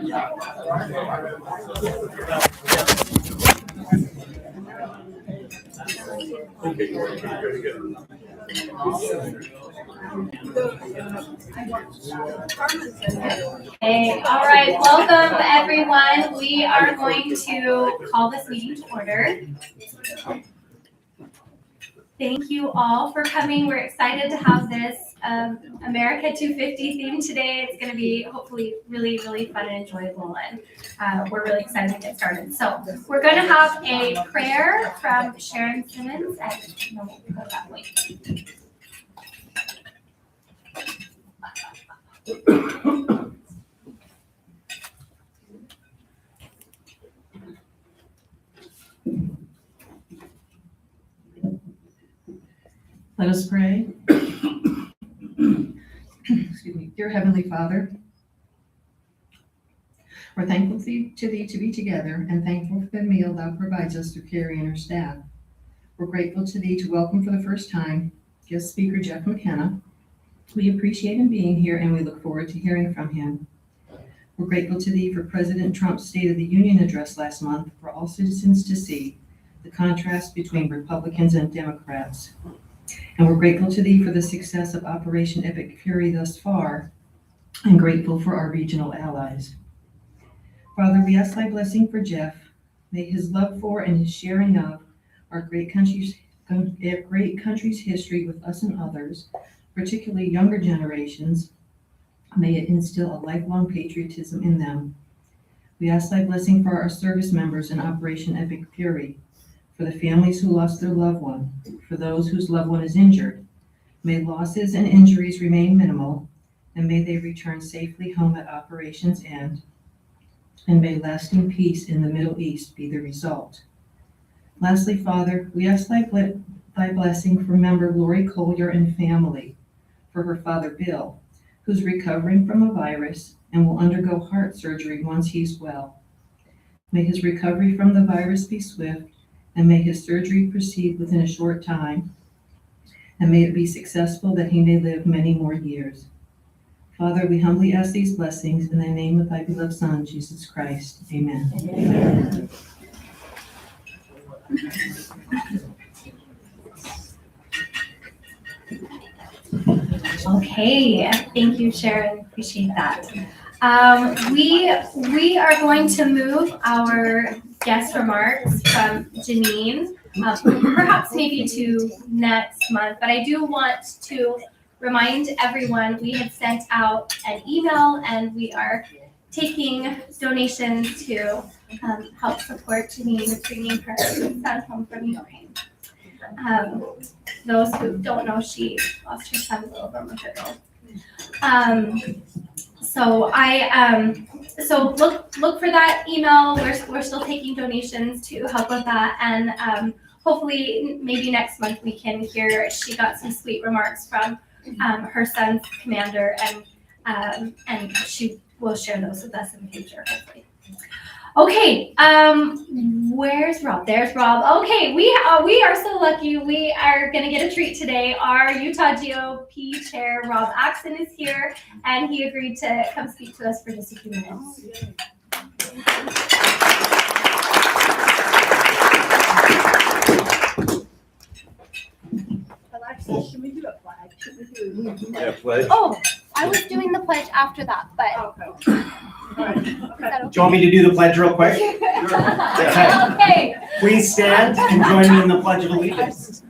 Hey, all right, welcome everyone. We are going to call this meeting to order. Thank you all for coming. We're excited to have this America 250 theme today. It's going to be hopefully really, really fun and enjoyable, and we're really excited to get started. So we're going to have a prayer from Sharon Simmons, and then we'll go that way. Let us pray. Excuse me. Dear Heavenly Father, we're thankful to thee to be together and thankful for the meal thou provides us through Carrie and her staff. We're grateful to thee to welcome for the first time guest speaker Jeff McKenna. We appreciate him being here and we look forward to hearing from him. We're grateful to thee for President Trump's State of the Union address last month for all citizens to see the contrast between Republicans and Democrats. And we're grateful to thee for the success of Operation Epic Fury thus far, and grateful for our regional allies. Father, we ask thy blessing for Jeff. May his love for and his sharing of our great country's history with us and others, particularly younger generations, may it instill a lifelong patriotism in them. We ask thy blessing for our service members in Operation Epic Fury, for the families who lost their loved one, for those whose loved one is injured. May losses and injuries remain minimal, and may they return safely home at operation's end, and may lasting peace in the Middle East be the result. Lastly, Father, we ask thy blessing for member Lori Collier and family, for her father Bill, who's recovering from a virus and will undergo heart surgery once he's well. May his recovery from the virus be swift, and may his surgery proceed within a short time, and may it be successful that he may live many more years. Father, we humbly ask these blessings in the name of thy beloved Son, Jesus Christ. Amen. Amen. Okay, thank you, Sharon. Appreciate that. We are going to move our guest remarks from Janine, perhaps maybe to next month, but I do want to remind everyone we had sent out an email and we are taking donations to help support Janine bringing her son home from Ukraine. Those who don't know, she lost her son a little over a month ago. So look for that email. We're still taking donations to help with that, and hopefully maybe next month we can hear she got some sweet remarks from her son's commander, and she will share those with us in the future, hopefully. Okay, where's Rob? There's Rob. Okay, we are so lucky. We are gonna get a treat today. Our Utah GOP chair, Rob Axon, is here, and he agreed to come speak to us for just a few minutes. Alexa, should we do a flag? Should we do a pledge? Oh, I was doing the pledge after that, but. Okay. All right. Okay. Do you want me to do the pledge real quick? Okay. Please stand and join me in the Pledge of Allegiance.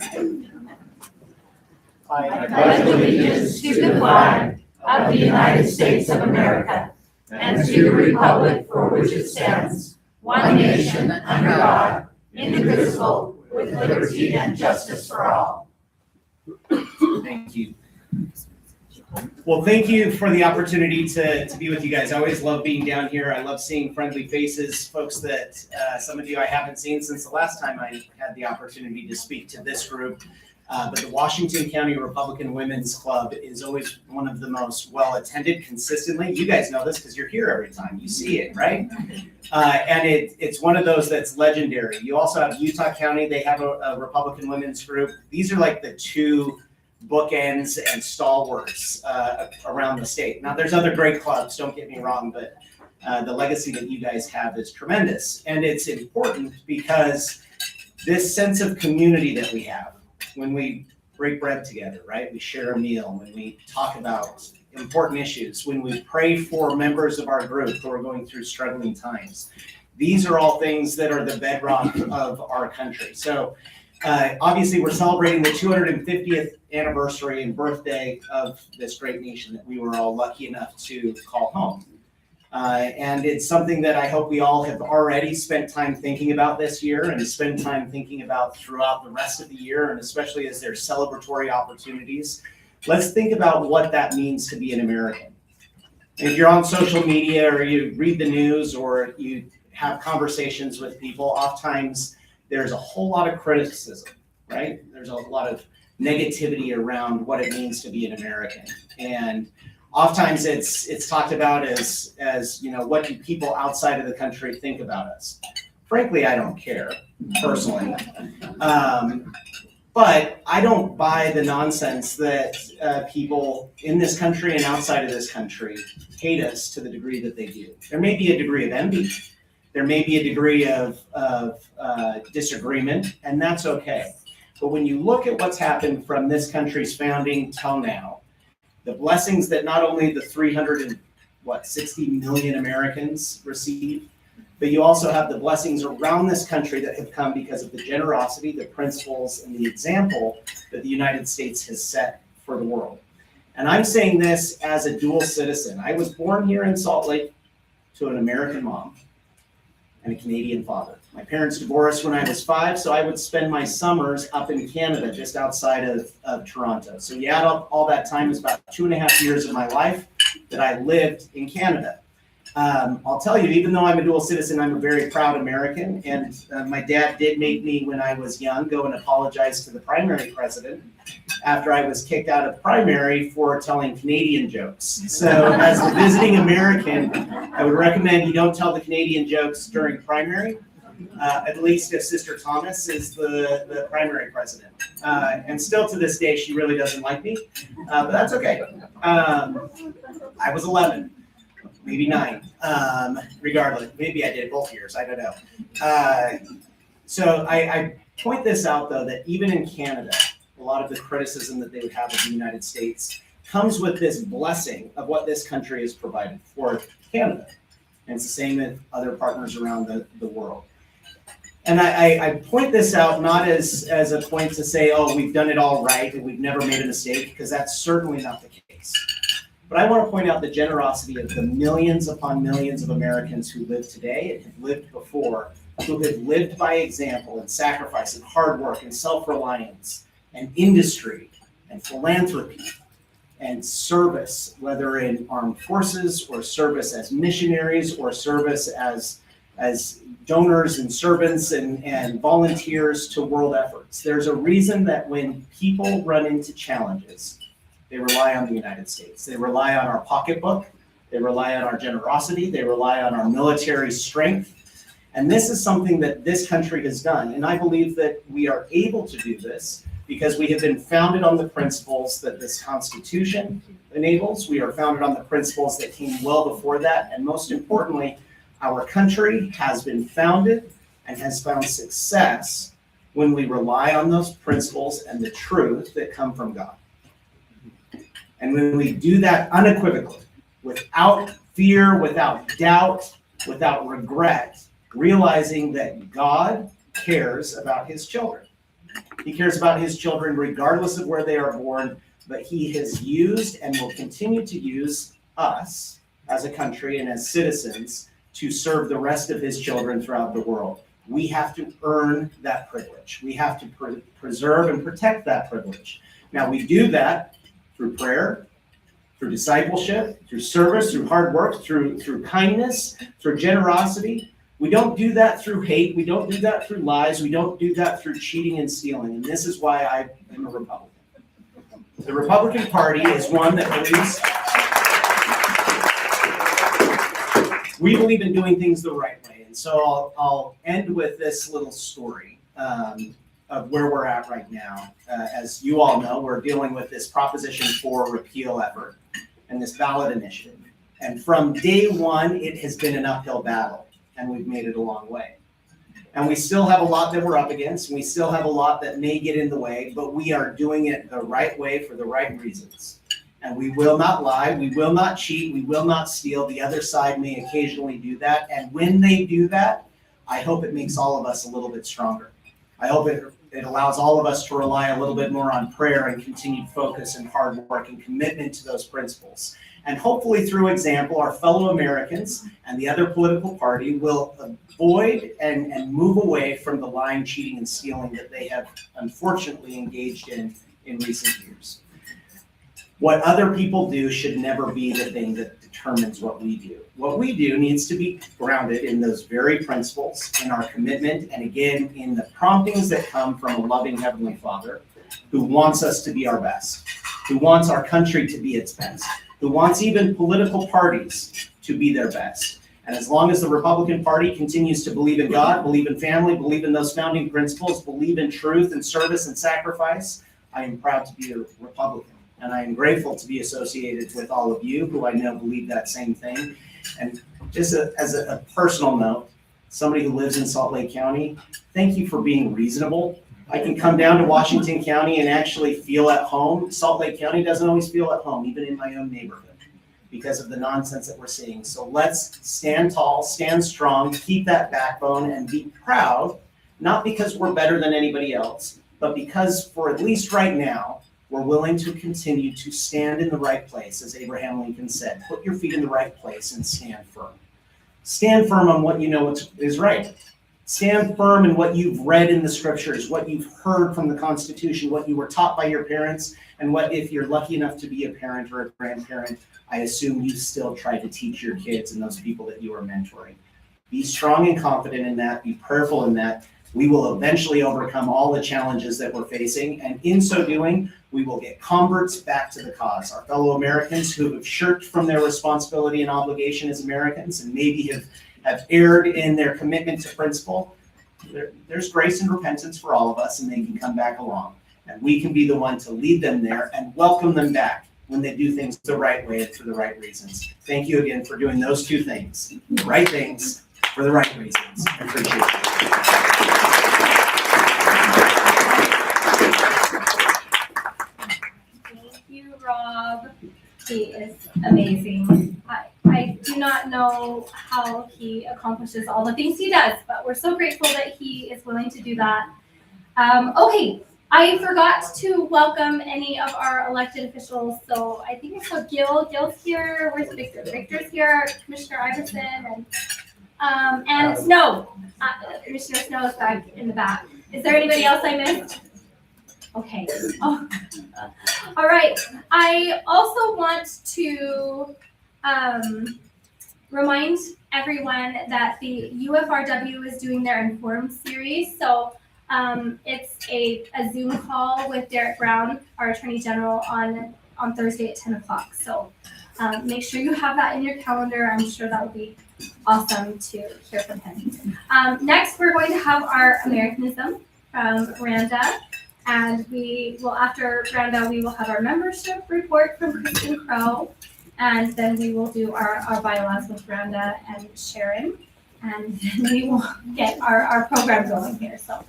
I pledge allegiance to the flag of the United States of America and to the republic for which it stands, one nation under God, indivisible, with liberty and justice for all. Thank you. Well, thank you for the opportunity to be with you guys. I always love being down here. I love seeing friendly faces, folks that some of you I haven't seen since the last time I had the opportunity to speak to this group. But the Washington County Republican Women's Club is always one of the most well-attended consistently. You guys know this because you're here every time. You see it, right? And it's one of those that's legendary. You also have Utah County. They have a Republican women's group. These are like the two bookends and stalwarts around the state. Now, there's other great clubs, don't get me wrong, but The legacy that you guys have is tremendous. And it's important because this sense of community that we have when we break bread together, right? We share a meal, when we talk about important issues, when we pray for members of our group who are going through struggling times. These are all things that are the bedrock of our country. So obviously we're celebrating the 250th anniversary and birthday of this great nation that we were all lucky enough to call home. And it's something that I hope we all have already spent time thinking about this year and spend time thinking about throughout the rest of the year, and especially as there's celebratory opportunities. Let's think about what that means to be an American. If you're on social media or you read the news or you have conversations with people, oftentimes there's a whole lot of criticism, right? There's a lot of negativity around what it means to be an American. And oftentimes it's talked about as what do people outside of the country think about us? Frankly, I don't care, personally. But I don't buy the nonsense that people in this country and outside of this country hate us to the degree that they do. There may be a degree of envy. There may be a degree of disagreement, and that's okay. But when you look at what's happened from this country's founding till now, the blessings that not only the 360 million Americans receive, but you also have the blessings around this country that have come because of the generosity, the principles, and the example that the United States has set for the world. And I'm saying this as a dual citizen. I was born here in Salt Lake to an American mom and a Canadian father. My parents divorced when I was 5, so I would spend my summers up in Canada, just outside of Toronto. So you add up all that time, it's about 2.5 years of my life that I lived in Canada. I'll tell you, even though I'm a dual citizen, I'm a very proud American, and my dad did make me, when I was young, go and apologize to the primary president after I was kicked out of primary for telling Canadian jokes. So as a visiting American, I would recommend you don't tell the Canadian jokes during primary, at least if Sister Thomas is the primary president. And still to this day, she really doesn't like me, but that's okay. I was 11. Maybe 9, regardless. Maybe I did both years, I don't know. So I point this out, though, that even in Canada, a lot of the criticism that they would have of the United States comes with this blessing of what this country has provided for Canada. And it's the same with other partners around the world. And I point this out not as a point to say, oh, we've done it all right and we've never made a mistake, because that's certainly not the case. But I want to point out the generosity of the millions upon millions of Americans who live today and have lived before, who have lived by example and sacrifice and hard work and self-reliance and industry and philanthropy and service, whether in armed forces or service as missionaries or service as donors and servants and volunteers to world efforts. There's a reason that when people run into challenges, they rely on the United States. They rely on our pocketbook. They rely on our generosity. They rely on our military strength. And this is something that this country has done. And I believe that we are able to do this because we have been founded on the principles that this Constitution enables. We are founded on the principles that came well before that. And most importantly, our country has been founded and has found success when we rely on those principles and the truth that come from God. And when we do that unequivocally, without fear, without doubt, without regret, realizing that God cares about his children. He cares about his children regardless of where they are born, but he has used and will continue to use us as a country and as citizens to serve the rest of his children throughout the world. We have to earn that privilege. We have to preserve and protect that privilege. Now, we do that through prayer, through discipleship, through service, through hard work, through kindness, through generosity. We don't do that through hate. We don't do that through lies. We don't do that through cheating and stealing. And this is why I am a Republican. The Republican Party is one that we believe in doing things the right way. And so I'll end with this little story of where we're at right now. As you all know, we're dealing with this Proposition 4 repeal effort and this ballot initiative. And from day one, it has been an uphill battle, and we've made it a long way. And we still have a lot that we're up against, and we still have a lot that may get in the way, but we are doing it the right way for the right reasons. And we will not lie, we will not cheat, we will not steal. The other side may occasionally do that, and when they do that, I hope it makes all of us a little bit stronger. I hope it allows all of us to rely a little bit more on prayer and continued focus and hard work and commitment to those principles. And hopefully through example, our fellow Americans and the other political party will avoid and move away from the lying, cheating, and stealing that they have unfortunately engaged in recent years. What other people do should never be the thing that determines what we do. What we do needs to be grounded in those very principles, in our commitment, and again, in the promptings that come from a loving Heavenly Father who wants us to be our best, who wants our country to be its best, who wants even political parties to be their best. And as long as the Republican Party continues to believe in God, believe in family, believe in those founding principles, believe in truth and service and sacrifice, I am proud to be a Republican. And I am grateful to be associated with all of you who I know believe that same thing. And just as a personal note, somebody who lives in Salt Lake County, thank you for being reasonable. I can come down to Washington County and actually feel at home. Salt Lake County doesn't always feel at home, even in my own neighborhood, because of the nonsense that we're seeing. So let's stand tall, stand strong, keep that backbone, and be proud, not because we're better than anybody else, but because for at least right now, we're willing to continue to stand in the right place, as Abraham Lincoln said. Put your feet in the right place and stand firm. Stand firm on what you know is right. Stand firm in what you've read in the scriptures, what you've heard from the Constitution, what you were taught by your parents, and what, if you're lucky enough to be a parent or a grandparent, I assume you still try to teach your kids and those people that you are mentoring. Be strong and confident in that. Be prayerful in that. We will eventually overcome all the challenges that we're facing, and in so doing, we will get converts back to the cause. Our fellow Americans who have shirked from their responsibility and obligation as Americans and maybe have erred in their commitment to principle, there's grace and repentance for all of us, and they can come back along. And we can be the one to lead them there and welcome them back when they do things the right way and for the right reasons. Thank you again for doing those two things, the right things for the right reasons. I appreciate it. Thank you, Rob. He is amazing. I do not know how he accomplishes all the things he does, but we're so grateful that he is willing to do that. Okay, I forgot to welcome any of our elected officials, so I think I saw Gil's here. Where's Victor? Victor's here. Commissioner Iverson and Snow. Commissioner Snow is back in the back. Is there anybody else I missed? Okay. Oh. All right. I also want to remind everyone that the UFRW is doing their Inform series. So it's a Zoom call with Derek Brown, our Attorney General, on Thursday at 10 o'clock. So make sure you have that in your calendar. I'm sure that will be awesome to hear from him. Next, we're going to have our Americanism from Randa. And we will, after Randa, we will have our membership report from Kristen Crow. And then we will do our bylaws with Randa and Sharon. And then we will get our program going here. So.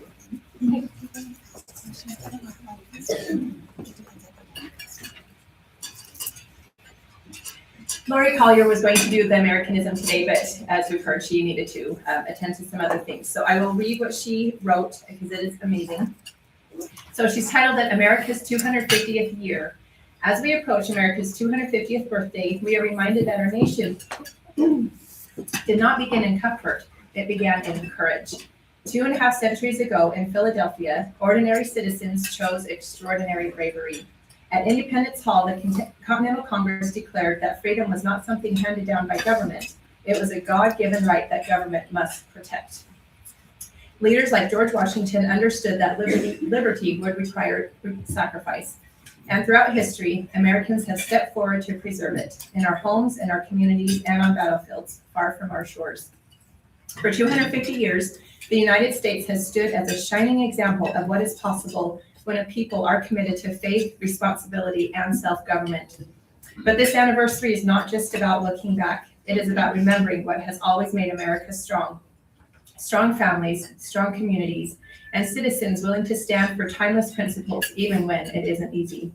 Lori Collier was going to do the Americanism today, but as we've heard, she needed to attend to some other things. So I will read what she wrote because it is amazing. So she's titled it America's 250th Year. As we approach America's 250th birthday, we are reminded that our nation did not begin in comfort. It began in courage. 2.5 centuries ago in Philadelphia, ordinary citizens chose extraordinary bravery. At Independence Hall, the Continental Congress declared that freedom was not something handed down by government. It was a God-given right that government must protect. Leaders like George Washington understood that liberty would require sacrifice. And throughout history, Americans have stepped forward to preserve it in our homes, in our communities, and on battlefields far from our shores. For 250 years, the United States has stood as a shining example of what is possible when a people are committed to faith, responsibility, and self-government. But this anniversary is not just about looking back. It is about remembering what has always made America strong. Strong families, strong communities, and citizens willing to stand for timeless principles even when it isn't easy.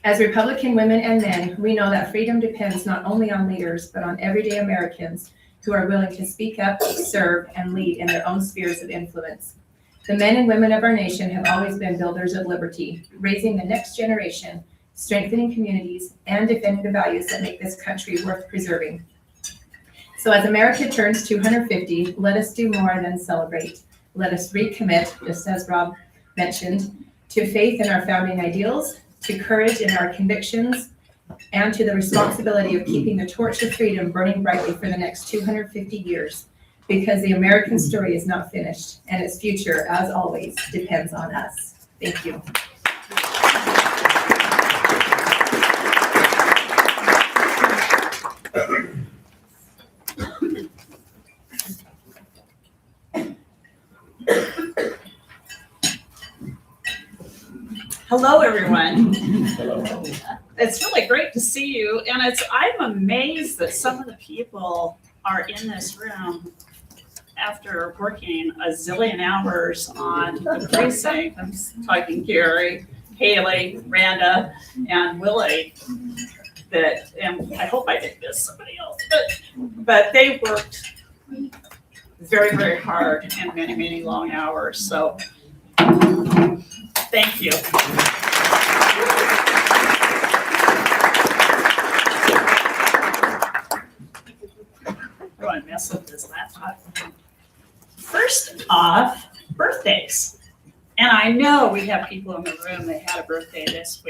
As Republican women and men, we know that freedom depends not only on leaders, but on everyday Americans who are willing to speak up, serve, and lead in their own spheres of influence. The men and women of our nation have always been builders of liberty, raising the next generation, strengthening communities, and defending the values that make this country worth preserving. So as America turns 250, let us do more than celebrate. Let us recommit, just as Rob mentioned, to faith in our founding ideals, to courage in our convictions, and to the responsibility of keeping the torch of freedom burning brightly for the next 250 years, because the American story is not finished, and its future, as always, depends on us. Thank you. Hello, everyone. It's really great to see you, and I'm amazed that some of the people are in this room after working a zillion hours on the precinct. I'm talking Gary, Haley, Randa, and Willie. And I hope I didn't miss somebody else, but they worked very, very hard and many, many long hours. So thank you. I don't want to mess with this laptop. First off, birthdays. And I know we have people in the room that had a birthday this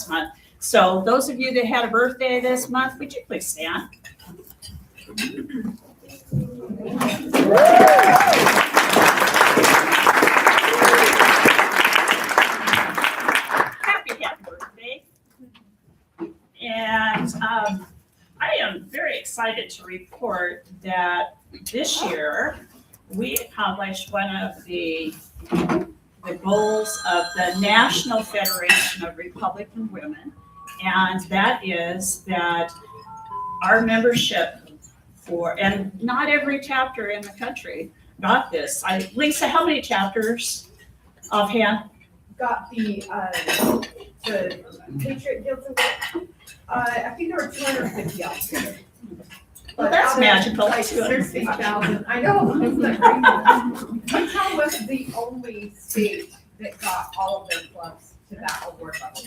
month. So those of you that had a birthday this month, would you please stand? Happy birthday. And I am very excited to report that this year we accomplished one of the goals of the National Federation of Republican Women, and that is that our membership and not every chapter in the country got this. Lisa, how many chapters offhand? Got the Patriot Guilds of I think there were 250 out there. Well, that's magical. Like 60,000. I know. Isn't that crazy? Utah was the only state that got all of their clubs to that award level.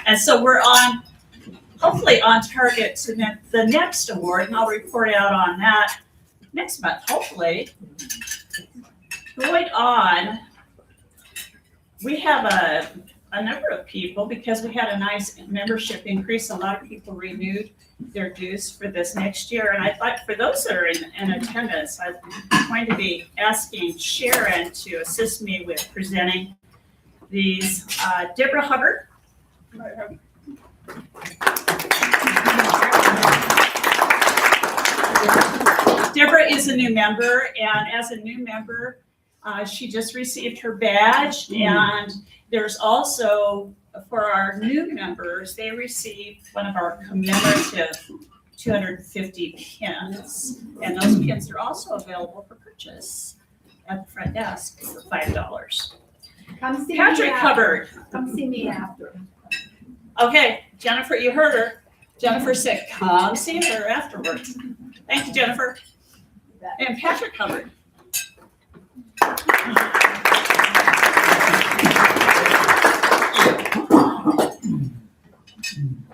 And so we're hopefully on target to the next award, and I'll report out on that next month, hopefully. Going on, we have a number of people, because we had a nice membership increase. A lot of people renewed their dues for this next year. And I'd like, for those that are in attendance, I'm going to be asking Sharon to assist me with presenting these. Deborah Hubbard. Deborah is a new member, and as a new member, she just received her badge, and there's also, for our new members, they received one of our commemorative 250 pins, and those pins are also available for purchase at the front desk for $5. Come see Patrick me after. Hubbard. Come see me after. Okay, Jennifer, you heard her. Jennifer said, come see her afterwards. Thank you, Jennifer. And Patrick Hubbard.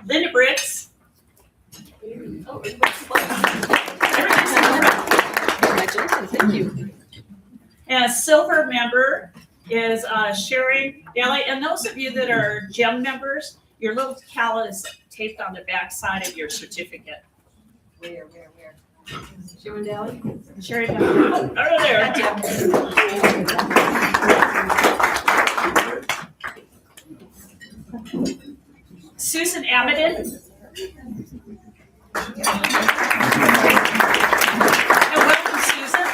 Linda Briggs. Congratulations, thank you. And a silver member is Sherry Daly. And those of you that are gem members, your little decal is taped on the back side of your certificate. Where? Sharon Daly? Sherry Daly. Oh, over there. Susan Amadon. And welcome, Susan.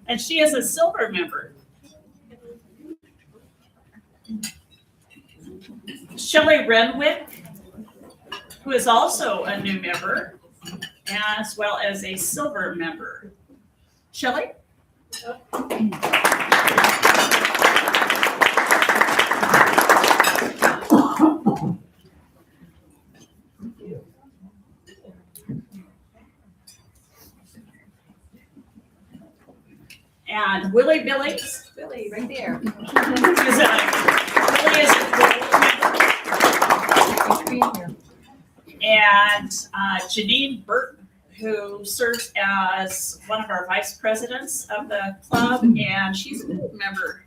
And she is a silver member. Shelley Renwick, who is also a new member, as well as a silver member. Shelley? And Willie Billings. Billy, right there. Willie is a gold member. And Janine Burton, who serves as one of our vice presidents of the club, and she's a gold member.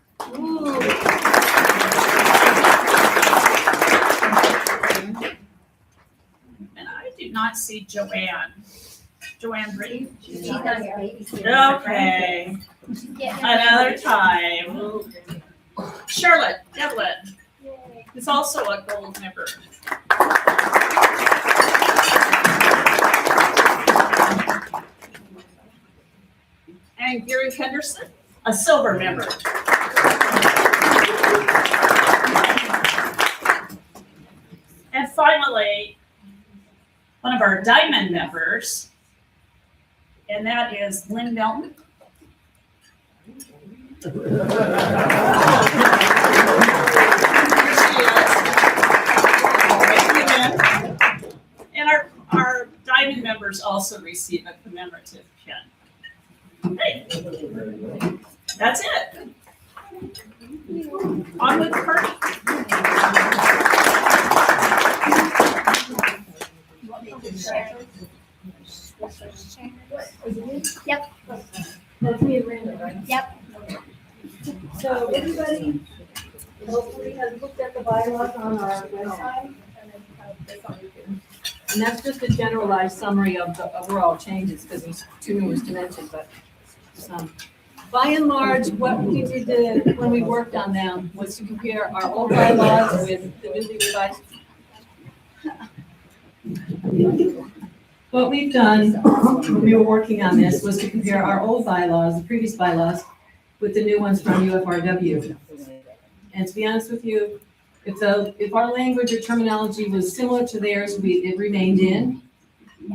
And I do not see Joanne. Joanne Brady? She does Okay, another time. Charlotte Devlin is also a gold member. And Gary Henderson, a silver member. And finally, one of our diamond members, and that is Lynn Melton. Here she is. And our diamond members also receive a commemorative pin. Hey, that's it. On with the party. Yep. That's me and Brenda, right? Yep. So everybody hopefully has looked at the bylaws on our website. And that's just a generalized summary of the overall changes, because there's too numerous to mention, but by and large, what we did when we worked on them was to compare our old bylaws with the newly revised. What we've done when we were working on this was to compare our old bylaws, the previous bylaws, with the new ones from UFRW. And to be honest with you, if our language or terminology was similar to theirs, it remained in.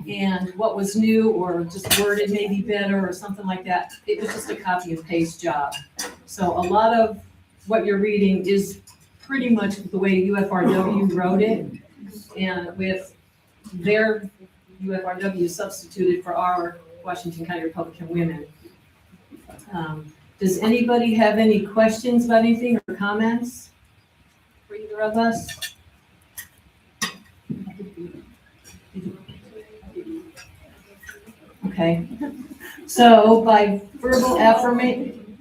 And what was new or just worded maybe better or something like that, it was just a copy and paste job. So a lot of what you're reading is pretty much the way UFRW wrote it, and with their UFRW substituted for our Washington County Republican Women. Does anybody have any questions about anything or comments for either of us? Okay, so by verbal affirmation,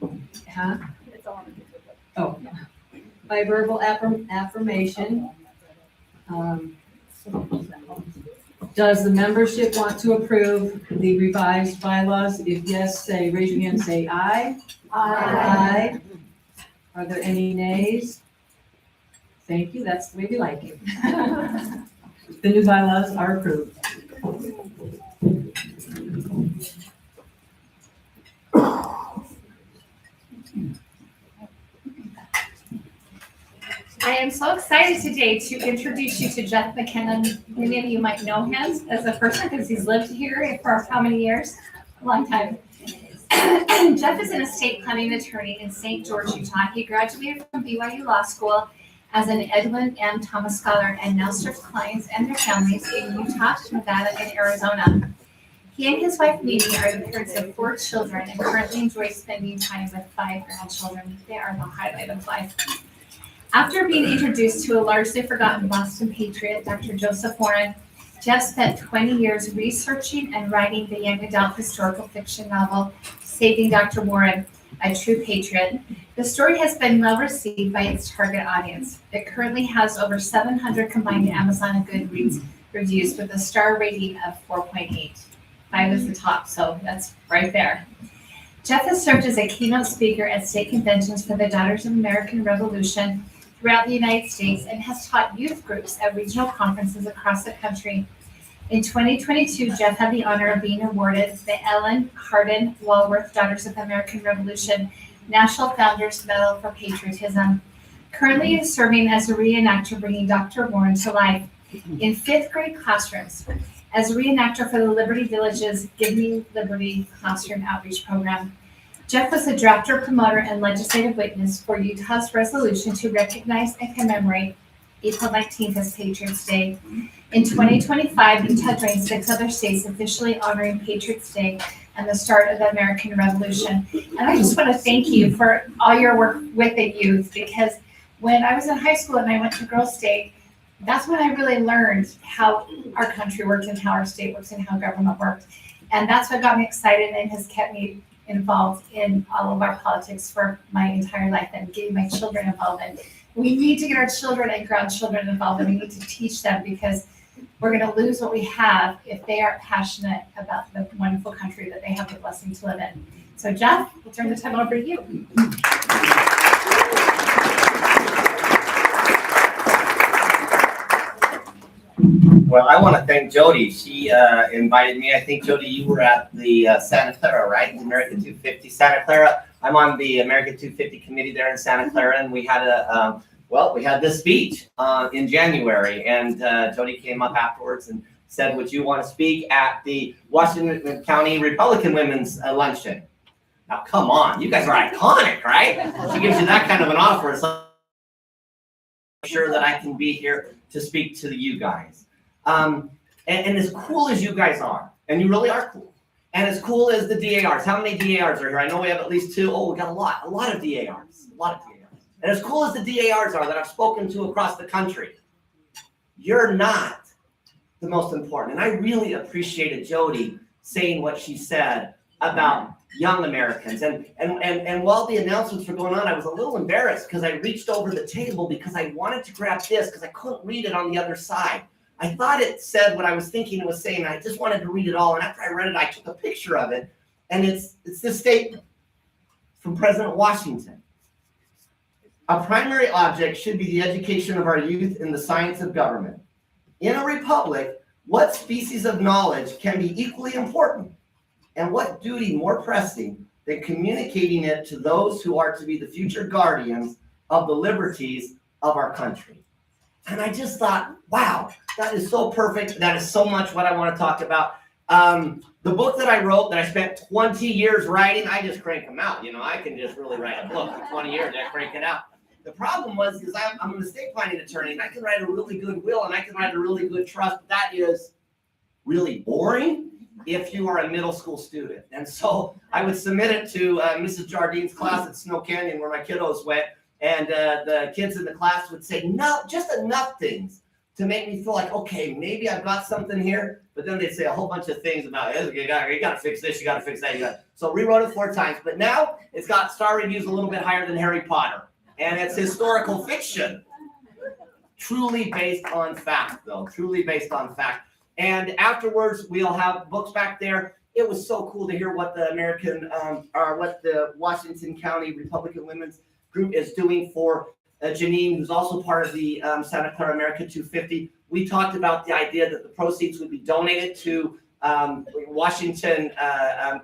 by verbal affirmation, does the membership want to approve the revised bylaws? If yes, raise your hand, say aye. Aye. Are there any nays? Thank you, that's the way we like it. The new bylaws are approved. I am so excited today to introduce you to Jeff McKenna. Many of you might know him as a person because he's lived here for how many years? A long time. Jeff is an estate planning attorney in St. George, Utah. He graduated from BYU Law School as an Edwin M. Thomas Scholar and now serves clients and their families in Utah, Nevada, and Arizona. He and his wife, Mimi, are the parents of 4 children and currently enjoy spending time with 5 grandchildren. They are the highlight of life. After being introduced to a largely forgotten Boston patriot, Dr. Joseph Warren, Jeff spent 20 years researching and writing the young adult historical fiction novel, Saving Dr. Warren, A True Patriot. The story has been well received by its target audience. It currently has over 700 combined Amazon and Goodreads reviews with a star rating of 4.8. 5 is the top, so that's right there. Jeff has served as a keynote speaker at state conventions for the Daughters of American Revolution throughout the United States and has taught youth groups at regional conferences across the country. In 2022, Jeff had the honor of being awarded the Ellen Hardin Walworth Daughters of the American Revolution National Founders Medal for Patriotism. currently is serving as a reenactor bringing Dr. Warren to life in 5th grade classrooms as a reenactor for the Liberty Village's Give Me Liberty Classroom Outreach Program. Jeff was a drafter, promoter, and legislative witness for Utah's resolution to recognize and commemorate April 19th as Patriots Day. In 2025, Utah joined 6 other states officially honoring Patriots Day and the start of the American Revolution. And I just want to thank you for all your work with the youth, because when I was in high school and I went to Girls State, that's when I really learned how our country worked and how our state works and how government worked. And that's what got me excited and has kept me involved in all of our politics for my entire life and getting my children involved. And we need to get our children and grandchildren involved, and we need to teach them, because we're going to lose what we have if they aren't passionate about the wonderful country that they have the blessing to live in. So Jeff, we'll turn the time over to you. Well, I want to thank Jody. She invited me. I think, Jody, you were at the Santa Clara, right? The American 250 Santa Clara. I'm on the American 250 committee there in Santa Clara, and we had we had this speech in January, and Jody came up afterwards and said, would you want to speak at the Washington County Republican Women's Luncheon? Now, come on. You guys are iconic, right? She gives you that kind of an offer. It's like, I'm sure that I can be here to speak to you guys. And as cool as you guys are, and you really are cool, and as cool as the DARs, how many DARs are here? I know we have at least 2. Oh, we got a lot of DARs, a lot of DARs. And as cool as the DARs are that I've spoken to across the country, you're not the most important. And I really appreciated Jody saying what she said about young Americans. And while the announcements were going on, I was a little embarrassed because I reached over the table because I wanted to grab this because I couldn't read it on the other side. I thought it said what I was thinking it was saying, and I just wanted to read it all. And after I read it, I took a picture of it, and it's this statement from President Washington. A primary object should be the education of our youth in the science of government. In a republic, what species of knowledge can be equally important? And what duty more pressing than communicating it to those who are to be the future guardians of the liberties of our country? And I just thought, wow, that is so perfect. That is so much what I want to talk about. The book that I wrote, that I spent 20 years writing, I just crank them out. You know, I can just really write a book for 20 years. I crank it out. The problem was, is I'm an estate planning attorney, and I can write a really good will, and I can write a really good trust. But that is really boring if you are a middle school student. And so I would submit it to Mrs. Jardine's class at Snow Canyon, where my kiddos went. And the kids in the class would say, no, just enough things to make me feel like, okay, maybe I've got something here. But then they'd say a whole bunch of things about, you got to fix this, you got to fix that. So rewrote it 4 times. But now it's got star reviews a little bit higher than Harry Potter. And it's historical fiction. Truly based on fact, though. Truly based on fact. And afterwards, we'll have books back there. It was so cool to hear what the what the Washington County Republican Women's Group is doing for Janine, who's also part of the Santa Clara America 250. We talked about the idea that the proceeds would be donated to Washington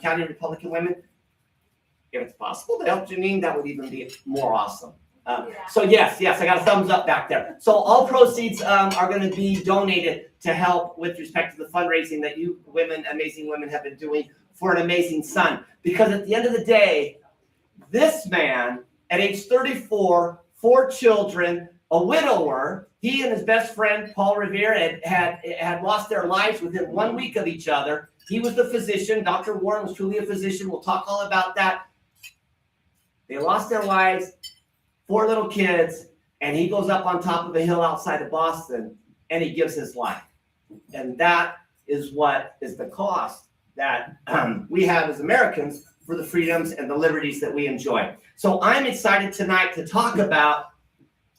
County Republican Women. If it's possible to help Janine, that would even be more awesome. So yes, I got a thumbs up back there. So all proceeds are going to be donated to help with respect to the fundraising that you women, amazing women, have been doing for an amazing son. Because at the end of the day, this man, at age 34, 4 children, a widower, he and his best friend, Paul Revere, had lost their lives within 1 week of each other. He was the physician. Dr. Warren was truly a physician. We'll talk all about that. They lost their lives, 4 little kids, and he goes up on top of a hill outside of Boston, and he gives his life. And that is what is the cost that we have as Americans for the freedoms and the liberties that we enjoy. So I'm excited tonight to talk about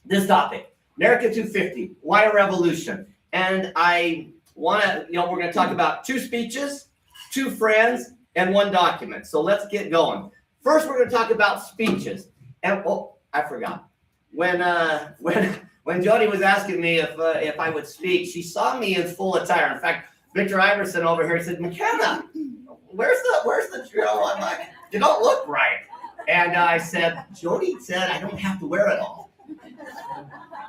this topic, America 250, why a revolution? And I want to, we're going to talk about 2 speeches, 2 friends, and 1 document. So let's get going. First, we're going to talk about speeches. And I forgot. When Jody was asking me if I would speak, she saw me in full attire. In fact, Victor Iverson over here said, McKenna, where's the drill? I'm like, you don't look right. And I said, Jody said I don't have to wear it all.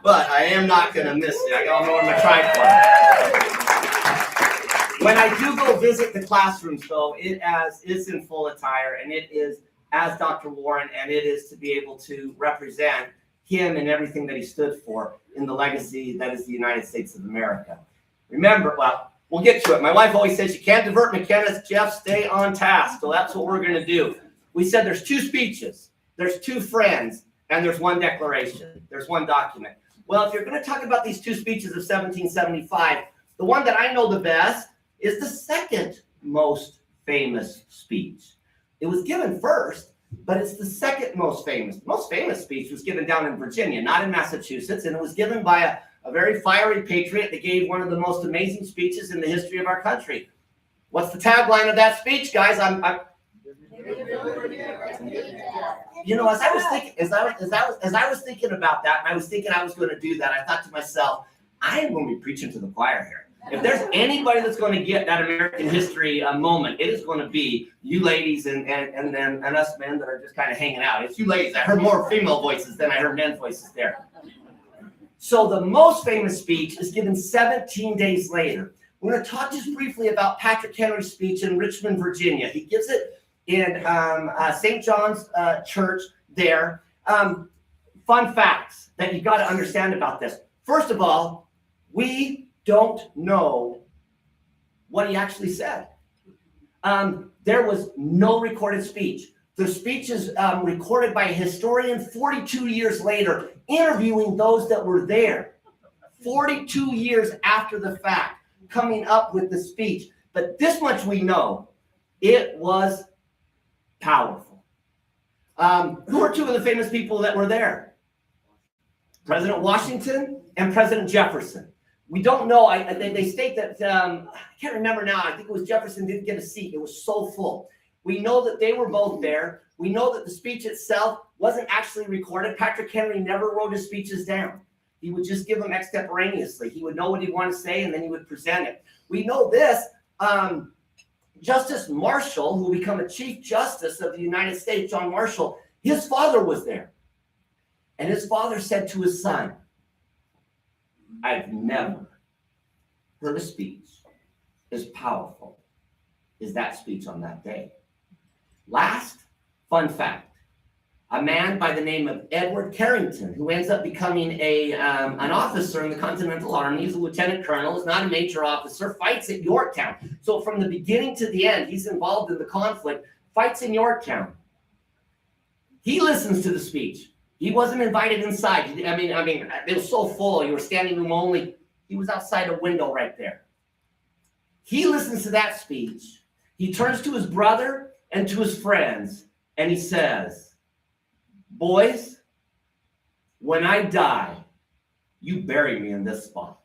But I am not gonna miss it. I gotta know where my tripod. When I do go visit the classrooms though, it's in full attire and it is as Dr. Warren, and it is to be able to represent him and everything that he stood for in the legacy that is the United States of America. Remember, well, we'll get to it. My wife always says you can't divert McKenna's. Jeff, stay on task. So that's what we're gonna do. We said there's 2 speeches, there's 2 friends, and there's 1 declaration. There's 1 document. Well, if you're gonna talk about these 2 speeches of 1775, the one that I know the best is the second most famous speech. It was given first, but it's the second most famous. The most famous speech was given down in Virginia, not in Massachusetts, and it was given by a very fiery patriot that gave one of the most amazing speeches in the history of our country. What's the tagline of that speech, guys? You know, as I was thinking about that, and I was thinking I was going to do that, I thought to myself, I am going to be preaching to the choir here. If there's anybody that's going to get that American history moment, it is going to be you ladies and us men that are just kind of hanging out. It's you ladies. I heard more female voices than I heard men's voices there. So the most famous speech is given 17 days later. We're going to talk just briefly about Patrick Henry's speech in Richmond, Virginia. He gives it in St. John's Church there. Fun facts that you got to understand about this. First of all, we don't know what he actually said. There was no recorded speech. The speech is recorded by a historian 42 years later, interviewing those that were there. 42 years after the fact, coming up with the speech. But this much we know, it was powerful. Who are 2 of the famous people that were there? President Washington and President Jefferson. We don't know. They state that, I can't remember now. I think it was Jefferson didn't get a seat. It was so full. We know that they were both there. We know that the speech itself wasn't actually recorded. Patrick Henry never wrote his speeches down. He would just give them extemporaneously. He would know what he wanted to say, and then he would present it. We know this. Justice Marshall, who will become a Chief Justice of the United States, John Marshall, his father was there. And his father said to his son, I've never heard a speech as powerful as that speech on that day. Last fun fact, a man by the name of Edward Carrington, who ends up becoming an officer in the Continental Army. He's a lieutenant colonel, is not a major officer, fights at Yorktown. So from the beginning to the end, he's involved in the conflict, fights in Yorktown. He listens to the speech. He wasn't invited inside. I mean, it was so full. You were standing room only. He was outside a window right there. He listens to that speech. He turns to his brother and to his friends, and he says, boys, when I die, you bury me in this spot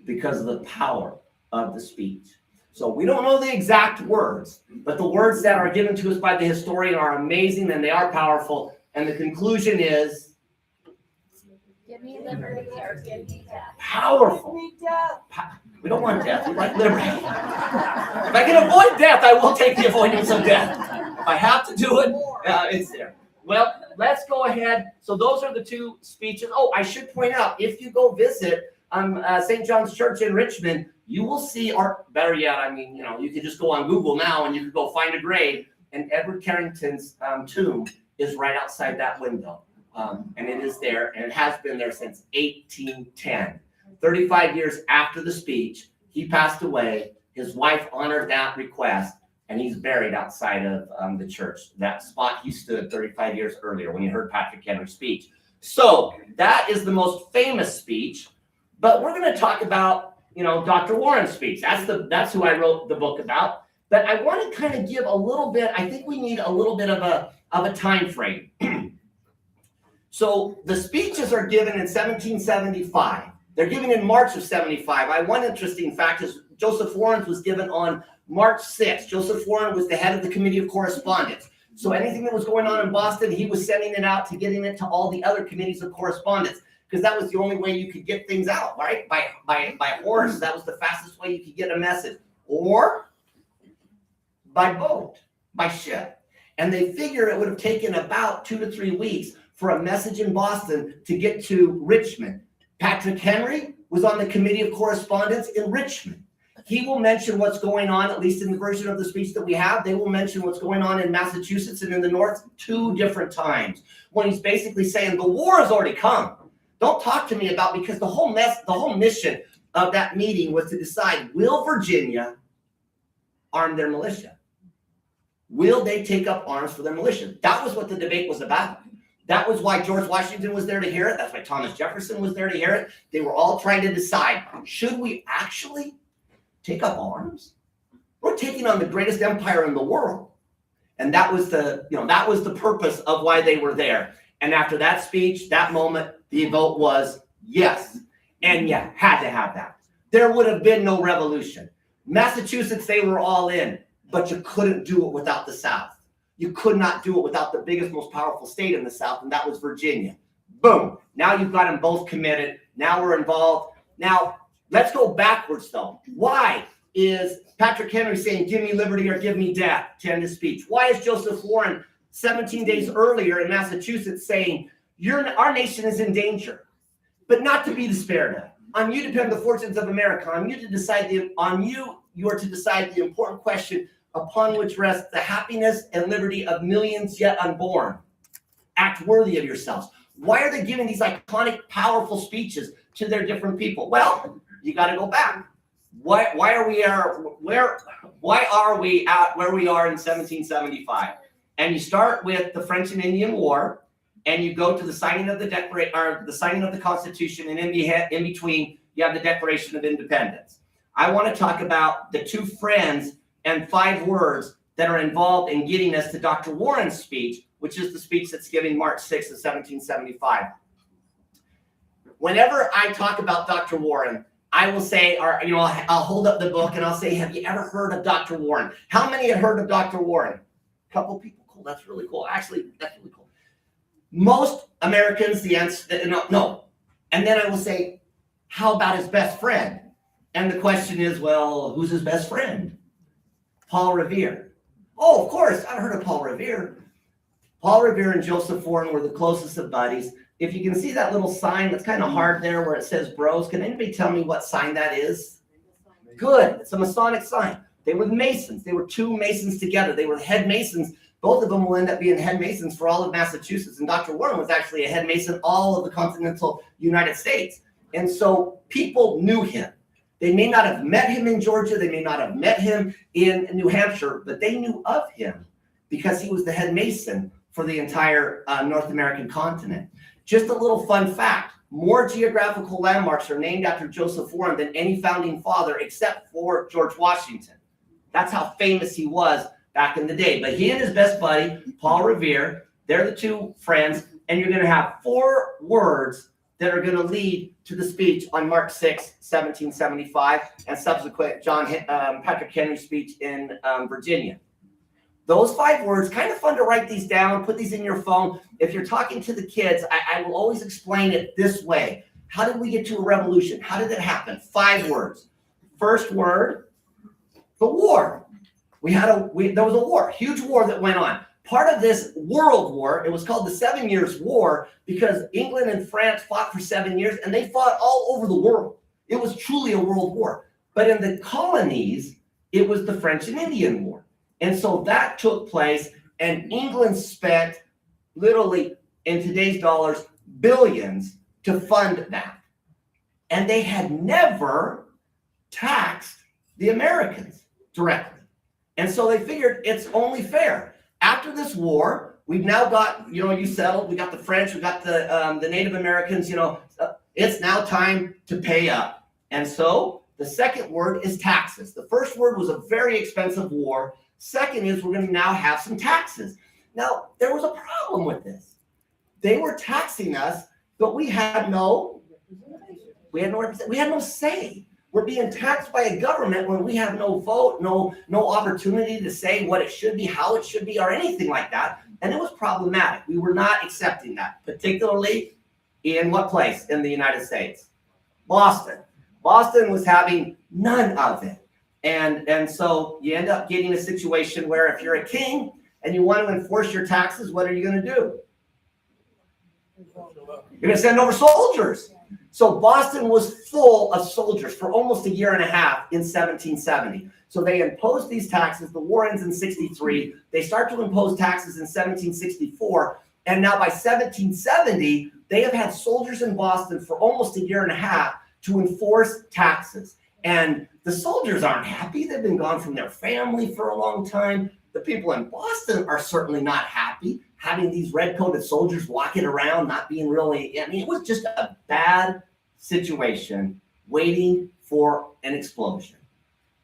because of the power of the speech. So we don't know the exact words, but the words that are given to us by the historian are amazing and they are powerful. And the conclusion is Give me liberty or give me death. Powerful. We don't want death. We like liberty. If I can avoid death, I will take the avoidance of death. If I have to do it, it's there. Well, let's go ahead. So those are the 2 speeches. Oh, I should point out, if you go visit St. John's Church in Richmond, you will see, or better yet, you can just go on Google now and you can go find a grave, and Edward Carrington's tomb is right outside that window. And it is there, and it has been there since 1810. 35 years after the speech, he passed away. His wife honored that request, and he's buried outside of the church, that spot he stood 35 years earlier when he heard Patrick Henry's speech. So that is the most famous speech, but we're going to talk about, Dr. Warren's speech. That's who I wrote the book about. But I want to kind of give a little bit, I think we need a little bit of a time frame. So the speeches are given in 1775. They're given in March of 75. One interesting fact is Joseph Warren's was given on March 6th. Joseph Warren was the head of the Committee of Correspondence. So anything that was going on in Boston, he was sending it out to getting it to all the other committees of correspondence, because that was the only way you could get things out, right? By horse, that was the fastest way you could get a message. Or by boat, by ship. And they figure it would have taken about 2 to 3 weeks for a message in Boston to get to Richmond. Patrick Henry was on the Committee of Correspondence in Richmond. He will mention what's going on, at least in the version of the speech that we have. They will mention what's going on in Massachusetts and in the North 2 different times, when he's basically saying the war has already come. Don't talk to me about, because the whole mission of that meeting was to decide, will Virginia arm their militia? Will they take up arms for their militia? That was what the debate was about. That was why George Washington was there to hear it. That's why Thomas Jefferson was there to hear it. They were all trying to decide, should we actually take up arms? We're taking on the greatest empire in the world. And that was the purpose of why they were there. And after that speech, that moment, the vote was yes. And you had to have that. There would have been no revolution. Massachusetts, they were all in, but you couldn't do it without the South. You could not do it without the biggest, most powerful state in the South, and that was Virginia. Boom. Now you've got them both committed. Now we're involved. Now, let's go backwards, though. Why is Patrick Henry saying, give me liberty or give me death, to end his speech? Why is Joseph Warren 17 days earlier in Massachusetts saying, our nation is in danger, but not to be despaired of? On you depend the fortunes of America. On you to decide you are to decide the important question upon which rests the happiness and liberty of millions yet unborn. Act worthy of yourselves. Why are they giving these iconic, powerful speeches to their different people? Well, you got to go back. Why are we at where we are in 1775? And you start with the French and Indian War, and you go to the signing of the Constitution, and in between you have the Declaration of Independence. I want to talk about the 2 friends and 5 words that are involved in getting us to Dr. Warren's speech, which is the speech that's given March 6th of 1775. Whenever I talk about Dr. Warren, I will say, I'll hold up the book and I'll say, have you ever heard of Dr. Warren? How many had heard of Dr. Warren? A couple people. Cool. That's really cool. Actually, that's really cool. Most Americans, the answer, no. And then I will say, how about his best friend? And the question is, well, who's his best friend? Paul Revere. Oh, of course, I've heard of Paul Revere. Paul Revere and Joseph Warren were the closest of buddies. If you can see that little sign that's kind of hard there where it says bros, can anybody tell me what sign that is? Good. It's a Masonic sign. They were the Masons. They were 2 Masons together. They were the head Masons. Both of them will end up being head Masons for all of Massachusetts. And Dr. Warren was actually a head Mason all of the continental United States. And so people knew him. They may not have met him in Georgia. They may not have met him in New Hampshire, but they knew of him because he was the head Mason for the entire North American continent. Just a little fun fact, more geographical landmarks are named after Joseph Warren than any founding father except for George Washington. That's how famous he was back in the day. But he and his best buddy, Paul Revere, they're the 2 friends, and you're going to have 4 words that are going to lead to the speech on March 6, 1775, and subsequent Patrick Henry speech in Virginia. Those 5 words, kind of fun to write these down, put these in your phone. If you're talking to the kids, I will always explain it this way. How did we get to a revolution? How did it happen? 5 words. First word, the war. There was a war, huge war that went on. Part of this world war, it was called the 7 Years' War because England and France fought for 7 years, and they fought all over the world. It was truly a world war. But in the colonies, it was the French and Indian War. And so that took place, and England spent literally, in today's dollars, billions to fund that. And they had never taxed the Americans directly. And so they figured it's only fair. After this war, we've now got, you settled, we got the French, we got the Native Americans, it's now time to pay up. And so the second word is taxes. The first word was a very expensive war. Second is we're going to now have some taxes. Now, there was a problem with this. They were taxing us, but we had no say. We're being taxed by a government when we have no vote, no opportunity to say what it should be, how it should be, or anything like that. And it was problematic. We were not accepting that, particularly in what place in the United States? Boston. Boston was having none of it. And so you end up getting a situation where if you're a king and you want to enforce your taxes, what are you going to do? You're going to send over soldiers. So Boston was full of soldiers for almost a year and a half in 1770. So they imposed these taxes. The war ends in 63. They start to impose taxes in 1764. And now by 1770, they have had soldiers in Boston for almost a year and a half to enforce taxes. And the soldiers aren't happy. They've been gone from their family for a long time. The people in Boston are certainly not happy having these red-coated soldiers walking around, not being really, I mean, it was just a bad situation waiting for an explosion.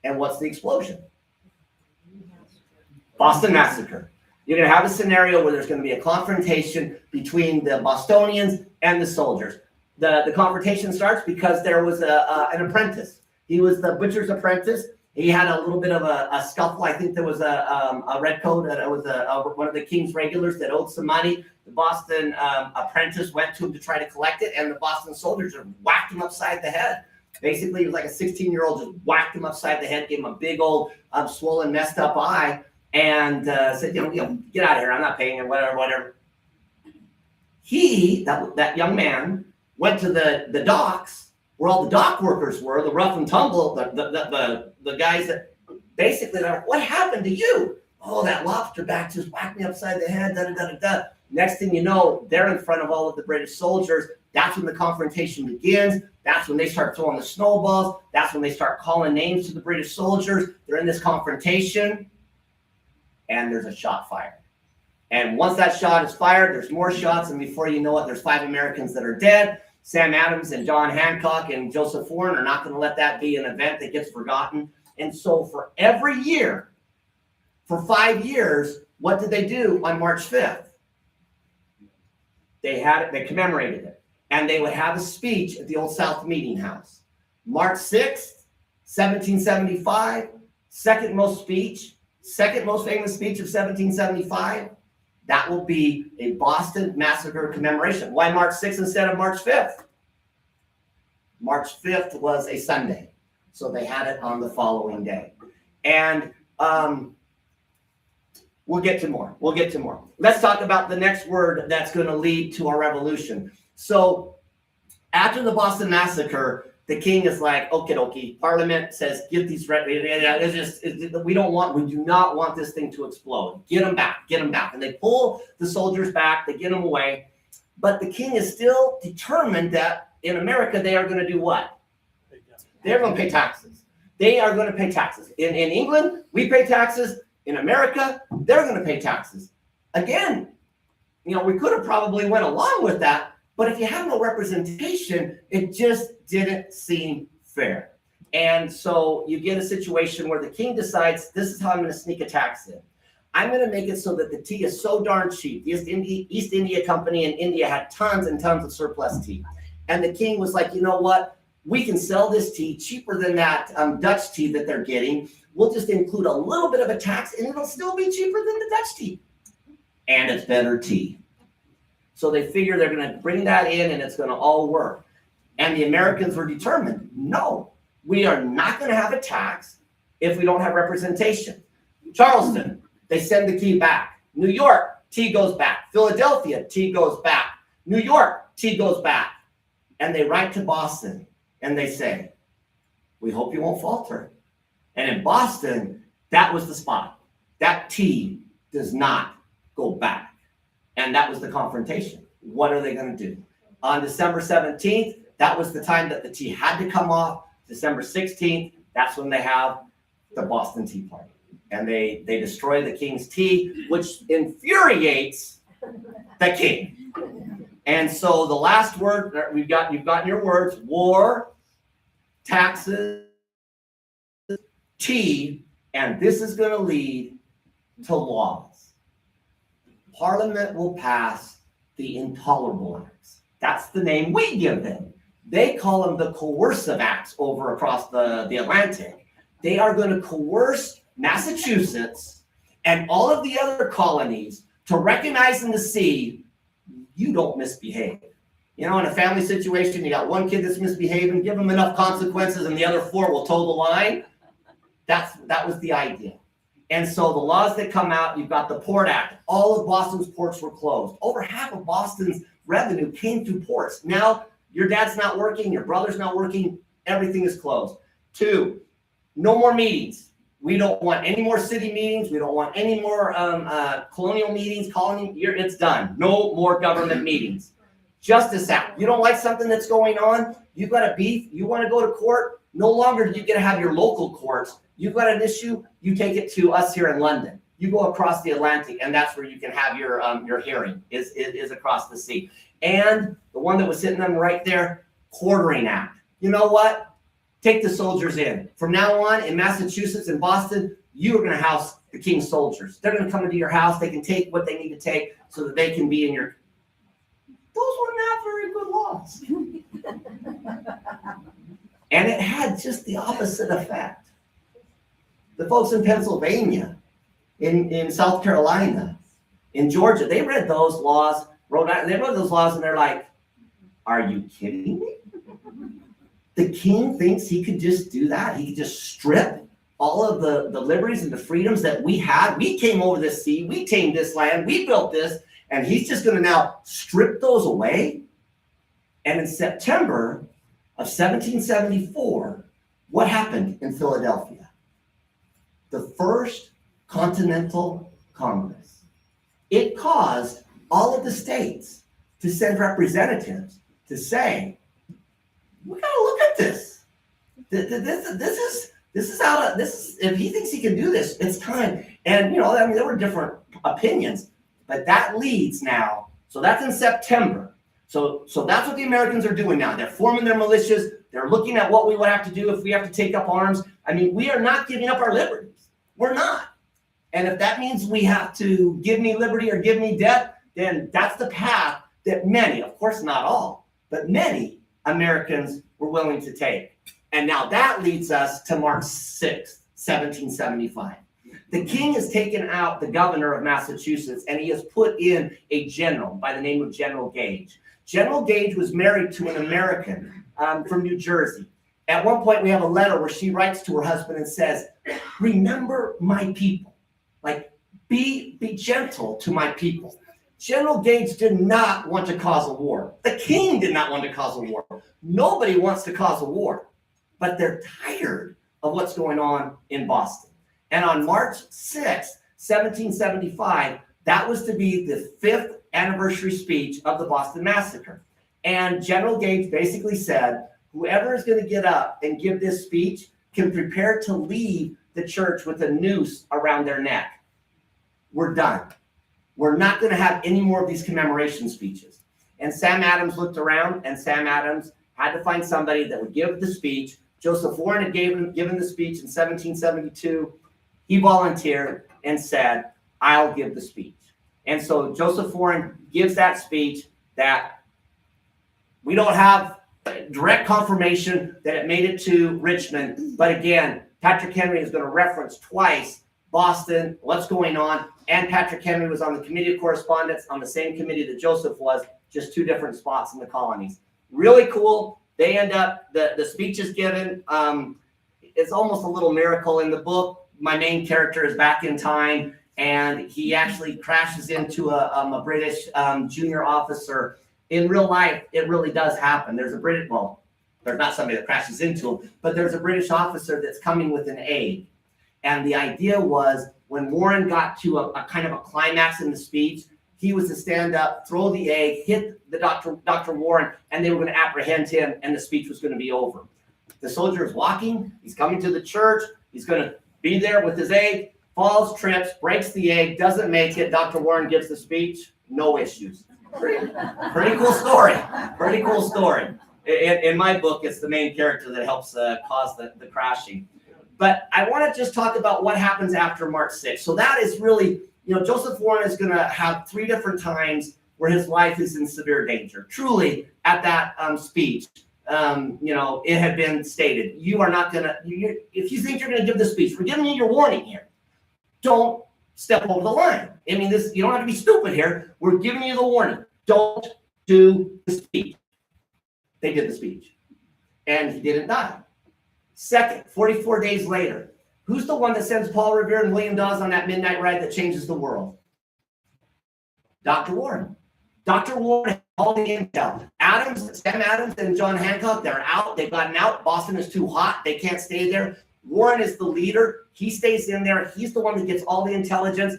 And what's the explosion? Boston Massacre. You're going to have a scenario where there's going to be a confrontation between the Bostonians and the soldiers. The confrontation starts because there was an apprentice. He was the butcher's apprentice. He had a little bit of a scuffle. I think there was a redcoat that was one of the king's regulars that owed some money. The Boston apprentice went to him to try to collect it, and the Boston soldiers just whacked him upside the head. Basically, he was like a 16-year-old, just whacked him upside the head, gave him a big old swollen, messed up eye, and said, you know, get out of here. I'm not paying you, whatever. That young man, went to the docks where all the dock workers were, the rough and tumble, the guys that basically, they're like, what happened to you? Oh, that lobster back just whacked me upside the head, da-da-da-da-da. Next thing you know, they're in front of all of the British soldiers. That's when the confrontation begins. That's when they start throwing the snowballs. That's when they start calling names to the British soldiers. They're in this confrontation, and there's a shot fired. And once that shot is fired, there's more shots, and before you know it, there's 5 Americans that are dead. Sam Adams and John Hancock and Joseph Warren are not going to let that be an event that gets forgotten. And so for every year, for 5 years, what did they do on March 5th? They commemorated it. And they would have a speech at the Old South Meeting House. March 6th, 1775, second most famous speech of 1775. That will be a Boston Massacre commemoration. Why March 6th instead of March 5th? March 5th was a Sunday, so they had it on the following day. And we'll get to more. Let's talk about the next word that's going to lead to our revolution. So after the Boston Massacre, the king is like, okay, dokie. Parliament says, give these we do not want this thing to explode. Get them back. And they pull the soldiers back, they get them away. But the king is still determined that in America, they are going to do what? They're going to pay taxes. They are going to pay taxes. In England, we pay taxes. In America, they're going to pay taxes. Again, you know, we could have probably went along with that, but if you have no representation, it just didn't seem fair. And so you get a situation where the king decides, this is how I'm going to sneak a tax in. I'm going to make it so that the tea is so darn cheap. The East India Company in India had tons and tons of surplus tea. And the king was like, you know what? We can sell this tea cheaper than that Dutch tea that they're getting. We'll just include a little bit of a tax and it'll still be cheaper than the Dutch tea. And it's better tea. So they figure they're going to bring that in and it's going to all work. And the Americans were determined, no, we are not going to have a tax if we don't have representation. Charleston, they send the tea back. New York, tea goes back. Philadelphia, tea goes back. New York, tea goes back. And they write to Boston and they say, we hope you won't falter. And in Boston, that was the spot. That tea does not go back. And that was the confrontation. What are they going to do? On December 17th, that was the time that the tea had to come off. December 16th, that's when they have the Boston Tea Party. And they destroy the king's tea, which infuriates the king. And so the last word, you've gotten your words, war, taxes, tea, and this is going to lead to laws. Parliament will pass the Intolerable Acts. That's the name we give them. They call them the Coercive Acts over across the Atlantic. They are going to coerce Massachusetts and all of the other colonies to recognize and to see you don't misbehave. You know, in a family situation, you got one kid that's misbehaving, give them enough consequences and the other 4 will toe the line. That was the idea. And so the laws that come out, you've got the Port Act. All of Boston's ports were closed. Over half of Boston's revenue came through ports. Now your dad's not working, your brother's not working, everything is closed. 2, no more meetings. We don't want any more city meetings. We don't want any more colonial meetings, it's done. No more government meetings. Justice out. You don't like something that's going on, you've got a beef, you want to go to court, no longer do you get to have your local courts. You've got an issue, you take it to us here in London. You go across the Atlantic, and that's where you can have your hearing, is across the sea. And the one that was sitting on right there, Quartering Act. You know what? Take the soldiers in. From now on, in Massachusetts and Boston, you are going to house the King's soldiers. They're going to come into your house. They can take what they need to take so that they can be in your. Those were not very good laws. And it had just the opposite effect. The folks in Pennsylvania, in South Carolina, in Georgia, they read those laws, they wrote those laws, and they're like, are you kidding me? The king thinks he could just do that? He could just strip all of the liberties and the freedoms that we had? We came over this sea, we tamed this land, we built this, and he's just going to now strip those away? And in September of 1774, what happened in Philadelphia? The first Continental Congress. It caused all of the states to send representatives to say, we gotta look at this. This is if he thinks he can do this, it's time. And there were different opinions, but that leads now. So that's in September. So that's what the Americans are doing now. They're forming their militias. They're looking at what we would have to do if we have to take up arms. I mean, we are not giving up our liberties. We're not. And if that means we have to give me liberty or give me death, then that's the path that many, of course not all, but many Americans were willing to take. And now that leads us to March 6th, 1775. The king has taken out the governor of Massachusetts, and he has put in a general by the name of General Gage. General Gage was married to an American from New Jersey. At one point, we have a letter where she writes to her husband and says, remember my people. Like, be gentle to my people. General Gage did not want to cause a war. The king did not want to cause a war. Nobody wants to cause a war, but they're tired of what's going on in Boston. And on March 6th, 1775, that was to be the 5th anniversary speech of the Boston Massacre. And General Gage basically said, whoever is going to get up and give this speech can prepare to leave the church with a noose around their neck. We're done. We're not going to have any more of these commemoration speeches. And Sam Adams looked around, and Sam Adams had to find somebody that would give the speech. Joseph Warren had given the speech in 1772. He volunteered and said, I'll give the speech. And so Joseph Warren gives that speech that we don't have direct confirmation that it made it to Richmond. But again, Patrick Henry is going to reference twice Boston, what's going on. And Patrick Henry was on the Committee of Correspondence on the same committee that Joseph was, just 2 different spots in the colonies. Really cool. They end up, the speech is given. It's almost a little miracle in the book. My main character is back in time, and he actually crashes into a British junior officer. In real life, it really does happen. There's a British, well, there's not somebody that crashes into him, but there's a British officer that's coming with an egg. And the idea was when Warren got to a kind of a climax in the speech, he was to stand up, throw the egg, hit the Dr. Warren, and they were going to apprehend him, and the speech was going to be over. The soldier is walking. He's coming to the church. He's going to be there with his egg, falls, trips, breaks the egg, doesn't make it. Dr. Warren gives the speech, no issues. Pretty cool story. Pretty cool story. In my book, it's the main character that helps cause the crashing. But I want to just talk about what happens after March 6th. So that is really, Joseph Warren is going to have 3 different times where his life is in severe danger. Truly, at that speech, it had been stated, you are not going to, if you think you're going to give the speech, we're giving you your warning here. Don't step over the line. I mean, you don't have to be stupid here. We're giving you the warning. Don't do the speech. They did the speech. And he didn't die. Second, 44 days later, who's the one that sends Paul Revere and William Dawes on that midnight ride that changes the world? Dr. Warren. Dr. Warren all the intel. Sam Adams and John Hancock, they're out. They've gotten out. Boston is too hot. They can't stay there. Warren is the leader. He stays in there. He's the one that gets all the intelligence.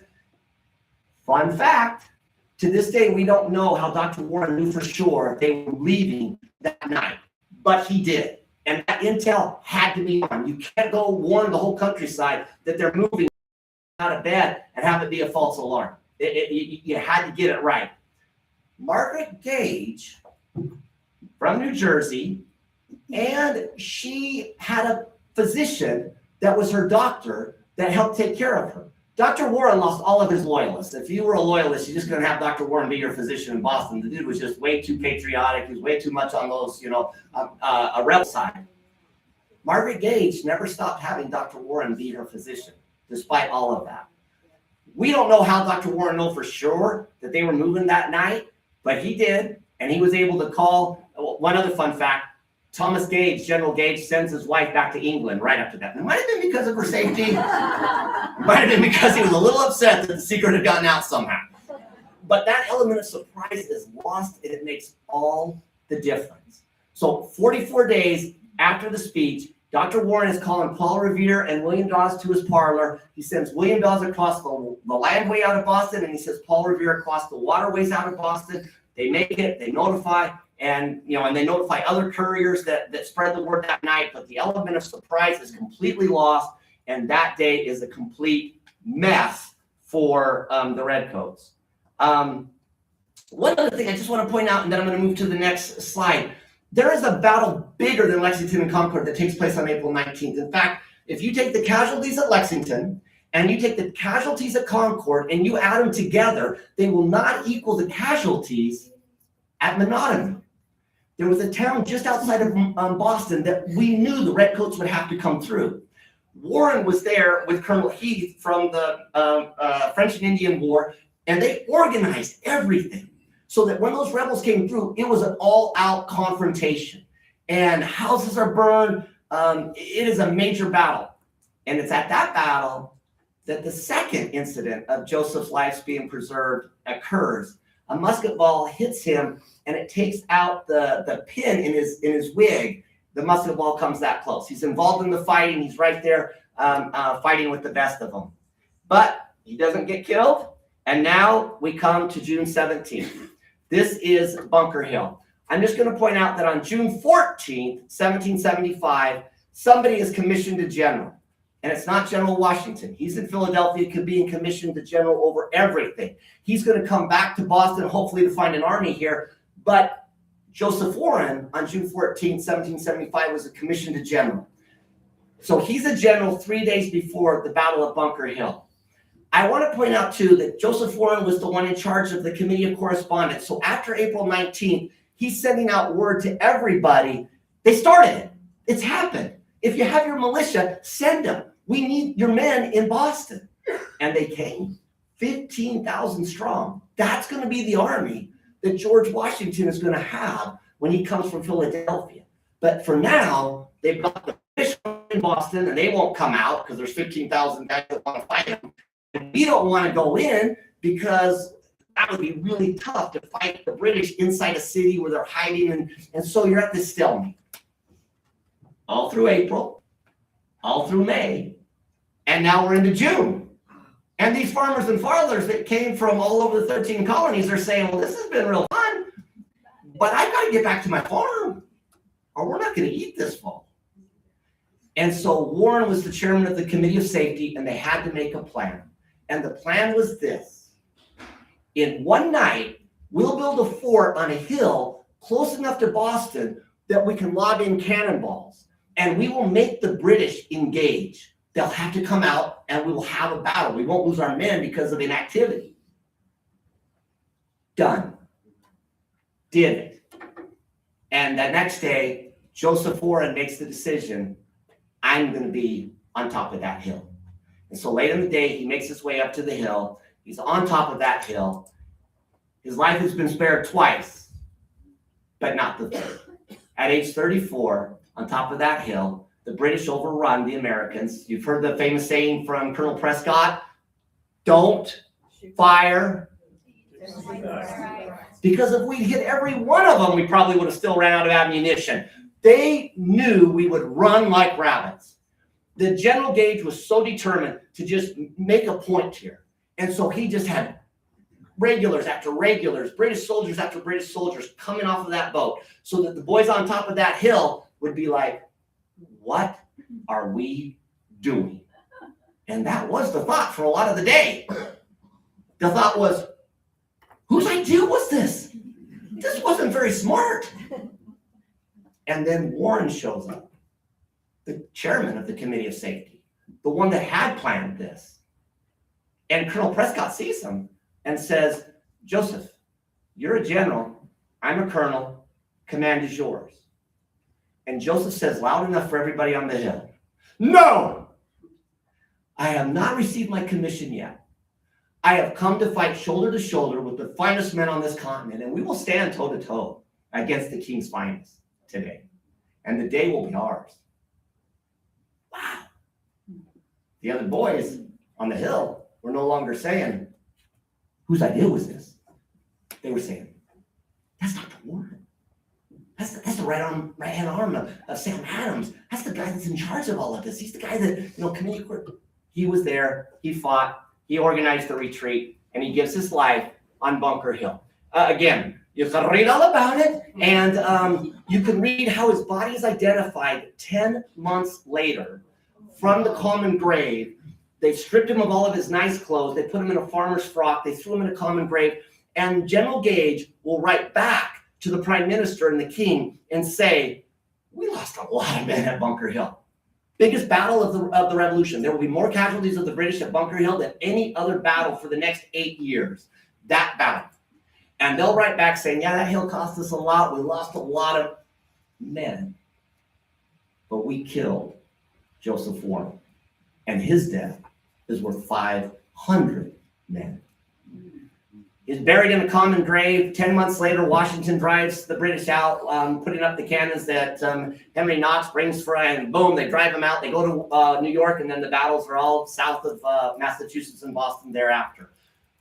Fun fact, to this day, we don't know how Dr. Warren knew for sure they were leaving that night, but he did. And that intel had to be on. You can't go warn the whole countryside that they're moving out of bed and have it be a false alarm. You had to get it right. Margaret Gage from New Jersey, and she had a physician that was her doctor that helped take care of her. Dr. Warren lost all of his loyalists. If you were a loyalist, you're just going to have Dr. Warren be your physician in Boston. The dude was just way too patriotic. He was way too much on those, a rebel side. Margaret Gage never stopped having Dr. Warren be her physician, despite all of that. We don't know how Dr. Warren knew for sure that they were moving that night, but he did, and he was able to call. One other fun fact, Thomas Gage, General Gage, sends his wife back to England right after that. It might have been because of her safety. It might have been because he was a little upset that the secret had gotten out somehow. But that element of surprise is lost, and it makes all the difference. So 44 days after the speech, Dr. Warren is calling Paul Revere and William Dawes to his parlor. He sends William Dawes across the landway out of Boston, and he says Paul Revere across the waterways out of Boston. They make it, they notify, and they notify other couriers that spread the word that night, but the element of surprise is completely lost, and that day is a complete mess for the Redcoats. One other thing I just want to point out, and then I'm going to move to the next slide. There is a battle bigger than Lexington and Concord that takes place on April 19th. In fact, if you take the casualties at Lexington and you take the casualties at Concord and you add them together, they will not equal the casualties at Monotony. There was a town just outside of Boston that we knew the Redcoats would have to come through. Warren was there with Colonel Heath from the French and Indian War, and they organized everything so that when those rebels came through, it was an all-out confrontation. And houses are burned. It is a major battle. And it's at that battle that the second incident of Joseph's life being preserved occurs. A musket ball hits him, and it takes out the pin in his wig. The musket ball comes that close. He's involved in the fighting. He's right there fighting with the best of them. But he doesn't get killed. And now we come to June 17th. This is Bunker Hill. I'm just going to point out that on June 14th, 1775, somebody is commissioned a general. And it's not General Washington. He's in Philadelphia, being commissioned a general over everything. He's going to come back to Boston, hopefully to find an army here. But Joseph Warren, on June 14th, 1775, was commissioned a general. So he's a general 3 days before the Battle of Bunker Hill. I want to point out, too, that Joseph Warren was the one in charge of the Committee of Correspondence. So after April 19th, he's sending out word to everybody. They started it. It's happened. If you have your militia, send them. We need your men in Boston. And they came, 15,000 strong. That's going to be the army that George Washington is going to have when he comes from Philadelphia. But for now, they've got the British in Boston, and they won't come out because there's 15,000 guys that want to fight them. And we don't want to go in because that would be really tough to fight the British inside a city where they're hiding. And so you're at this stalemate. All through April, all through May, and now we're into June. And these farmers and farmers that came from all over the 13 colonies are saying, well, this has been real fun, but I've got to get back to my farm or we're not going to eat this fall. And so Warren was the chairman of the Committee of Safety, and they had to make a plan. And the plan was this. In one night, we'll build a fort on a hill close enough to Boston that we can lob in cannonballs, and we will make the British engage. They'll have to come out, and we will have a battle. We won't lose our men because of inactivity. Done. Did it. And the next day, Joseph Warren makes the decision, I'm going to be on top of that hill. And so late in the day, he makes his way up to the hill. He's on top of that hill. His life has been spared twice, but not the third. At age 34, on top of that hill, the British overrun the Americans. You've heard the famous saying from Colonel Prescott, don't fire because if we'd hit every one of them, we probably would have still ran out of ammunition. They knew we would run like rabbits. The General Gage was so determined to just make a point here. And so he just had regulars after regulars, British soldiers after British soldiers coming off of that boat, so that the boys on top of that hill would be like, what are we doing? And that was the thought for a lot of the day. The thought was, whose idea was this? This wasn't very smart. And then Warren shows up, the chairman of the Committee of Safety, the one that had planned this. And Colonel Prescott sees him and says, Joseph, you're a general, I'm a colonel, command is yours. And Joseph says loud enough for everybody on the hill, no, I have not received my commission yet. I have come to fight shoulder to shoulder with the finest men on this continent, and we will stand toe to toe against the king's finest today. And the day will be ours. Wow. The other boys on the hill were no longer saying, whose idea was this? They were saying, that's Dr. Warren. That's the right-hand arm of Sam Adams. That's the guy that's in charge of all of this. He's the guy that, committee work. He was there, he fought, he organized the retreat, and he gives his life on Bunker Hill. Again, you can read all about it, and you can read how his body is identified 10 months later from the common grave. They stripped him of all of his nice clothes, they put him in a farmer's frock, they threw him in a common grave, and General Gage will write back to the Prime Minister and the King and say, we lost a lot of men at Bunker Hill. Biggest battle of the Revolution. There will be more casualties of the British at Bunker Hill than any other battle for the next 8 years. That battle. And they'll write back saying, yeah, that hill cost us a lot. We lost a lot of men. But we killed Joseph Warren. And his death is worth 500 men. He's buried in a common grave. 10 months later, Washington drives the British out, putting up the cannons that Henry Knox brings for, and boom, they drive them out. They go to New York, and then the battles are all south of Massachusetts and Boston thereafter.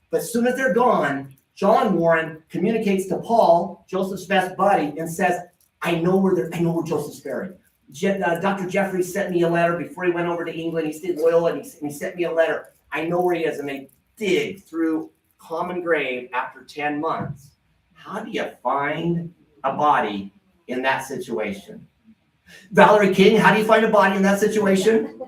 But as soon as they're gone, John Warren communicates to Paul, Joseph's best buddy, and says, I know where Joseph's buried. Dr. Jeffrey sent me a letter before he went over to England. He stayed loyal, and he sent me a letter. I know where he is. And they dig through common grave after 10 months. How do you find a body in that situation? Valerie King, how do you find a body in that situation?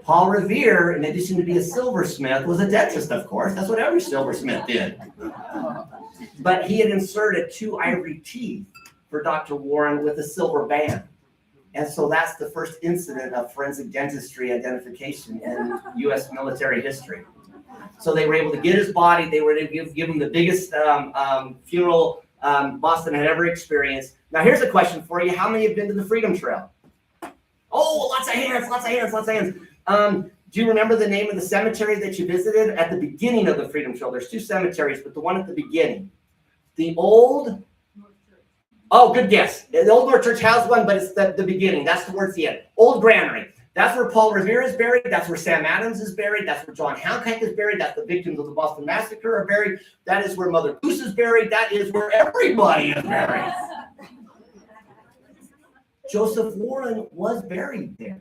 Paul Revere, in addition to being a silversmith, was a dentist, of course. That's what every silversmith did. But he had inserted 2 ivory teeth for Dr. Warren with a silver band. And so that's the first incident of forensic dentistry identification in U.S. military history. So they were able to get his body. They were able to give him the biggest funeral Boston had ever experienced. Now, here's a question for you. How many have been to the Freedom Trail? Oh, lots of hands. Do you remember the name of the cemetery that you visited at the beginning of the Freedom Trail? There's 2 cemeteries, but the one at the beginning. The old... Oh, good guess. The Old North Church has one, but it's the beginning. That's towards the end. Old Granary. That's where Paul Revere is buried. That's where Sam Adams is buried. That's where John Hancock is buried. That's the victims of the Boston Massacre are buried. That is where Mother Goose is buried. That is where everybody is buried. Joseph Warren was buried there.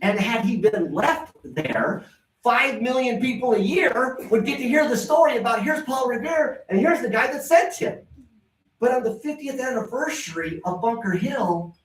And had he been left there, 5 million people a year would get to hear the story about here's Paul Revere and here's the guy that sent him. But on the 50th anniversary of Bunker Hill,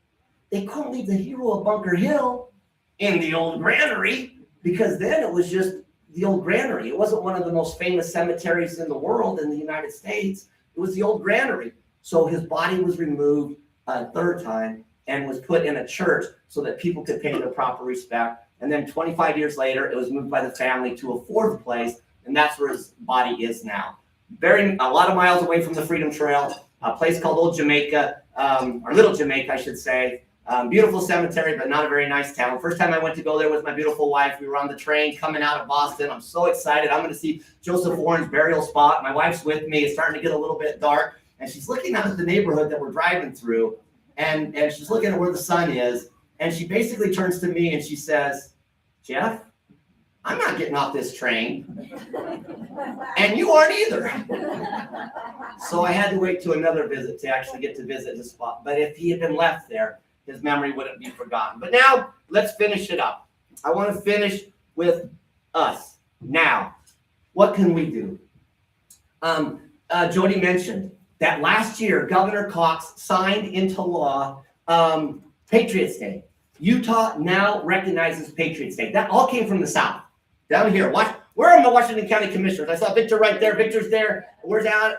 they couldn't leave the hero of Bunker Hill in the Old Granary, because then it was just the Old Granary. It wasn't one of the most famous cemeteries in the world in the United States. It was the Old Granary. So his body was removed a 3rd time and was put in a church so that people could pay the proper respect. And then 25 years later, it was moved by the family to a 4th place, and that's where his body is now. Buried a lot of miles away from the Freedom Trail, a place called Old Jamaica, or Little Jamaica, I should say. Beautiful cemetery, but not a very nice town. First time I went to go there with my beautiful wife, we were on the train coming out of Boston. I'm so excited. I'm going to see Joseph Warren's burial spot. My wife's with me. It's starting to get a little bit dark. And she's looking out at the neighborhood that we're driving through. And she's looking at where the sun is. And she basically turns to me and she says, Jeff, I'm not getting off this train. And you aren't either. So I had to wait to another visit to actually get to visit the spot. But if he had been left there, his memory wouldn't be forgotten. But now let's finish it up. I want to finish with us. Now, what can we do? Jody mentioned that last year, Governor Cox signed into law Patriots Day. Utah now recognizes Patriots Day. That all came from the South. Down here, where are my Washington County Commissioners? I saw Victor right there. Victor's there. Where's Alan?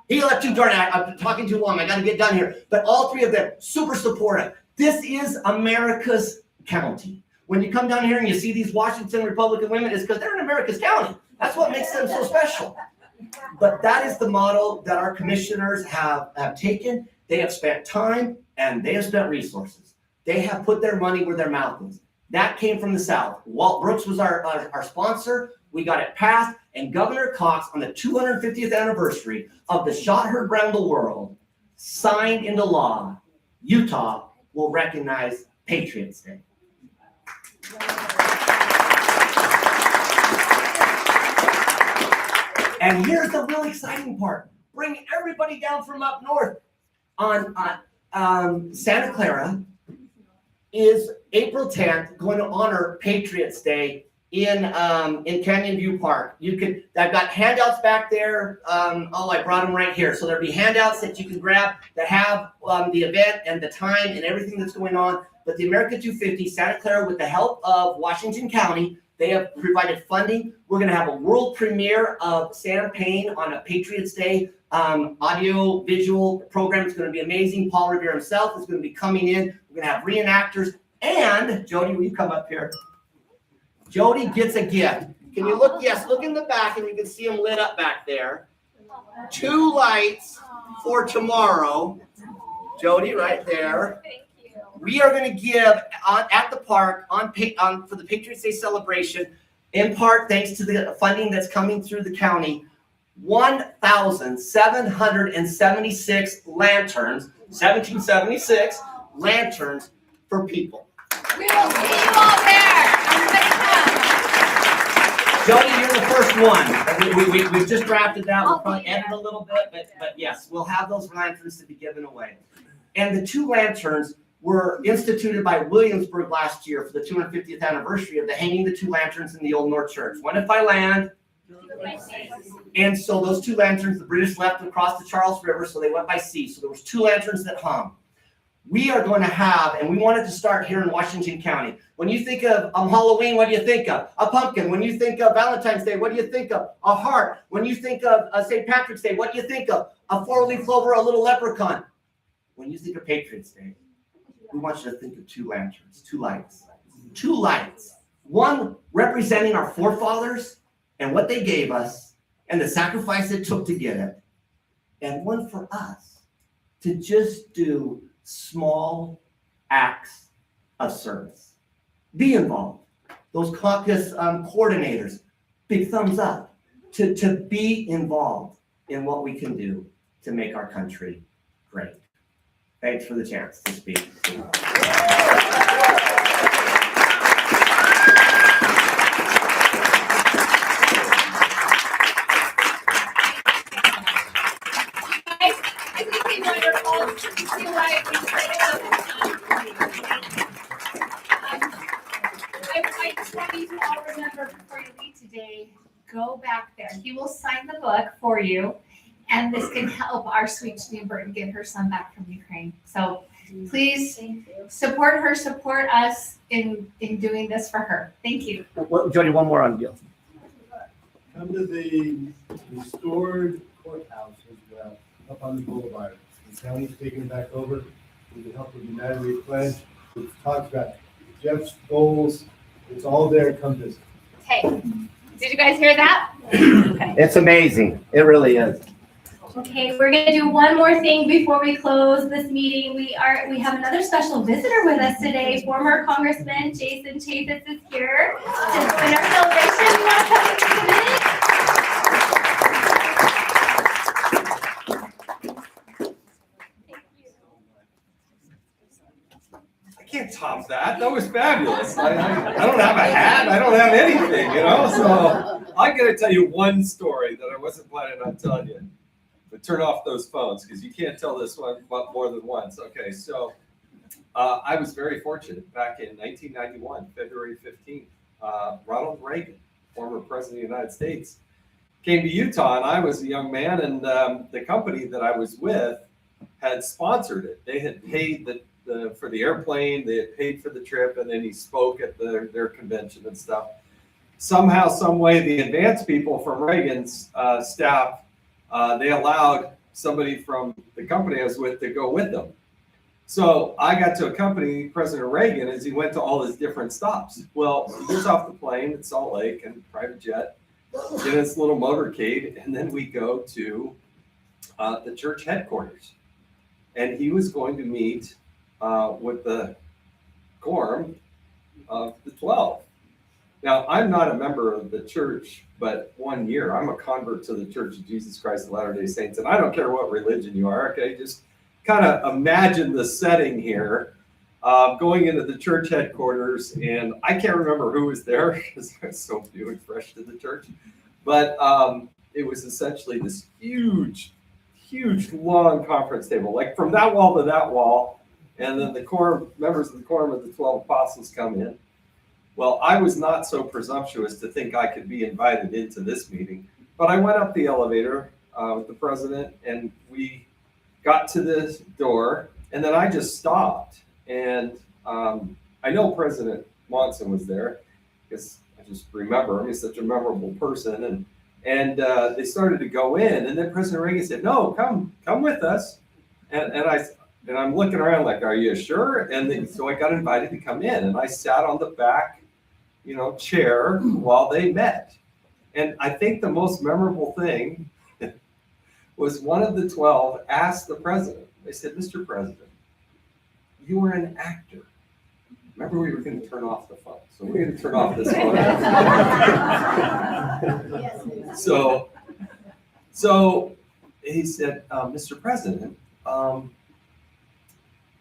He left too, darn it. I'm talking too long. I got to get done here. But all three of them, super supportive. This is America's county. When you come down here and you see these Washington Republican women, it's because they're in America's county. That's what makes them so special. But that is the model that our commissioners have taken. They have spent time and they have spent resources. They have put their money where their mouth is. That came from the South. Walt Brooks was our sponsor. We got it passed. And Governor Cox, on the 250th anniversary of the shot heard around the world, signed into law, Utah will recognize Patriots Day. And here's the really exciting part. Bring everybody down from up north. On Santa Clara is April 10th going to honor Patriots Day in Canyon View Park. I've got handouts back there. I brought them right here. So there'll be handouts that you can grab that have the event and the time and everything that's going on. But the America 250 Santa Clara, with the help of Washington County, they have provided funding. We're going to have a world premiere of Sam Payne on a Patriots Day audio visual program. It's going to be amazing. Paul Revere himself is going to be coming in. We're going to have reenactors. And Jody, will you come up here? Jody gets a gift. Can you look? Yes, look in the back and you can see them lit up back there. 2 lights for tomorrow. Jody, right there. We are going to give at the park for the Patriots Day celebration, in part thanks to the funding that's coming through the county, 1,776 lanterns, 1776 lanterns for people. We will see you all there. Everybody come. Jody, you're the first one. We've just drafted that. We'll probably edit a little bit, but yes, we'll have those lanterns to be given away. And the 2 lanterns were instituted by Williamsburg last year for the 250th anniversary of the hanging the 2 lanterns in the Old North Church. One if by land. And so those 2 lanterns, the British left across the Charles River, so they went by sea. So there was 2 lanterns that hung. We are going to have, and we wanted to start here in Washington County. When you think of Halloween, what do you think of? A pumpkin. When you think of Valentine's Day, what do you think of? A heart. When you think of St. Patrick's Day, what do you think of? A 4-leaf clover, a little leprechaun. When you think of Patriots Day, we want you to think of 2 lanterns, 2 lights. 2 lights. One representing our forefathers and what they gave us and the sacrifice it took to get it. And one for us to just do small acts of service. Be involved. Those caucus coordinators, big thumbs up to be involved in what we can do to make our country great. Thanks for the chance to speak. I just want you to all remember before you leave today, go back there. He will sign the book for you, and this can help our sweet Janine Burton get her son back from Ukraine. So please support her, support us in doing this for her. Thank you. Well, Jody, one more on Gil. Come to the restored courthouse as well, up on the boulevard. The county's taking it back over with the help of the United Way Pledge. It talks about Jeff's goals. It's all there. Come visit. Hey, did you guys hear that? Okay. It's amazing. It really is. Okay, we're gonna do one more thing before we close this meeting. We have another special visitor with us today. Former Congressman Jason Chaffetz is here to join our celebration. You wanna come and take a minute? I can't top that. That was fabulous. I don't have a hat. I don't have anything, you know? So I'm going to tell you one story that I wasn't planning on telling you. But turn off those phones because you can't tell this one more than once. Okay, so I was very fortunate back in 1991, February 15th. Ronald Reagan, former president of the United States, came to Utah, and I was a young man, and the company that I was with had sponsored it. They had paid for the airplane, they had paid for the trip, and then he spoke at their convention and stuff. Somehow, some way, the advanced people from Reagan's staff, they allowed somebody from the company I was with to go with them. So I got to accompany President Reagan as he went to all his different stops. Well, he gets off the plane at Salt Lake and private jet, in his little motorcade, and then we go to the church headquarters. And he was going to meet with the quorum of the 12. Now, I'm not a member of the church, but 1 year, I'm a convert to the Church of Jesus Christ of Latter-day Saints, and I don't care what religion you are, okay? Just kind of imagine the setting here, going into the church headquarters, and I can't remember who was there because I was so new and fresh to the church, but it was essentially this huge, long conference table, like from that wall to that wall, and then the members of the quorum of the 12 apostles come in. Well, I was not so presumptuous to think I could be invited into this meeting, but I went up the elevator with the president, and we got to this door, and then I just stopped. And I know President Monson was there because I just remember him. He's such a memorable person. And they started to go in, and then President Reagan said, "No, come with us." And I'm looking around like, "Are you sure?" And then, so I got invited to come in, and I sat on the back, chair while they met. And I think the most memorable thing was one of the 12 asked the president. They said, "Mr. President, you were an actor. Remember, we were going to turn off the phone, so we're going to turn off this phone." So he said, "Mr. President,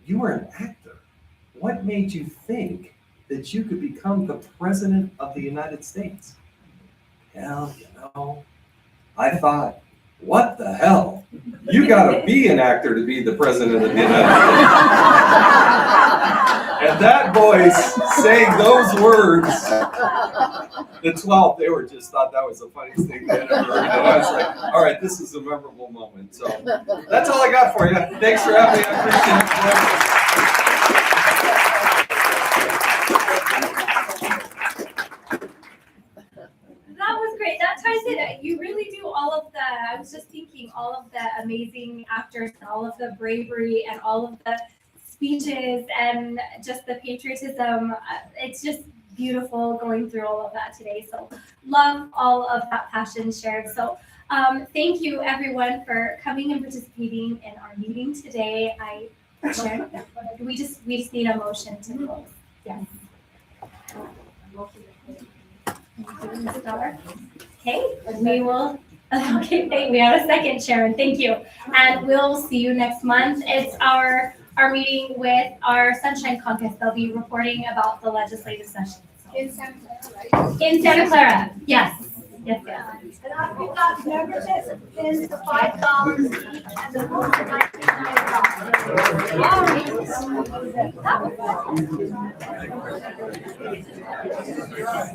you were an actor. What made you think that you could become the president of the United States?" Well, I thought, what the hell? You got to be an actor to be the president of the United States. And that voice saying those words, the 12, they were just thought that was the funniest thing they had ever heard. And I was like, all right, this is a memorable moment. So that's all I got for you. Thanks for having me. I appreciate it. That was great. That ties in. You really do all of the, I was just thinking, all of the amazing actors and all of the bravery and all of the speeches and just the patriotism. It's just beautiful going through all of that today. So love all of that passion shared. So thank you everyone for coming and participating in our meeting today. We just need a motion to close. Yes. Okay, we will. Okay, we have a second, Sharon. Thank you, and we'll see you next month. It's our meeting with our Sunshine Caucus. They'll be reporting about the legislative session. In Santa Clara, right? In Santa Clara, yes. Yes. And we've got memberships in the $5 each, and the books are $19.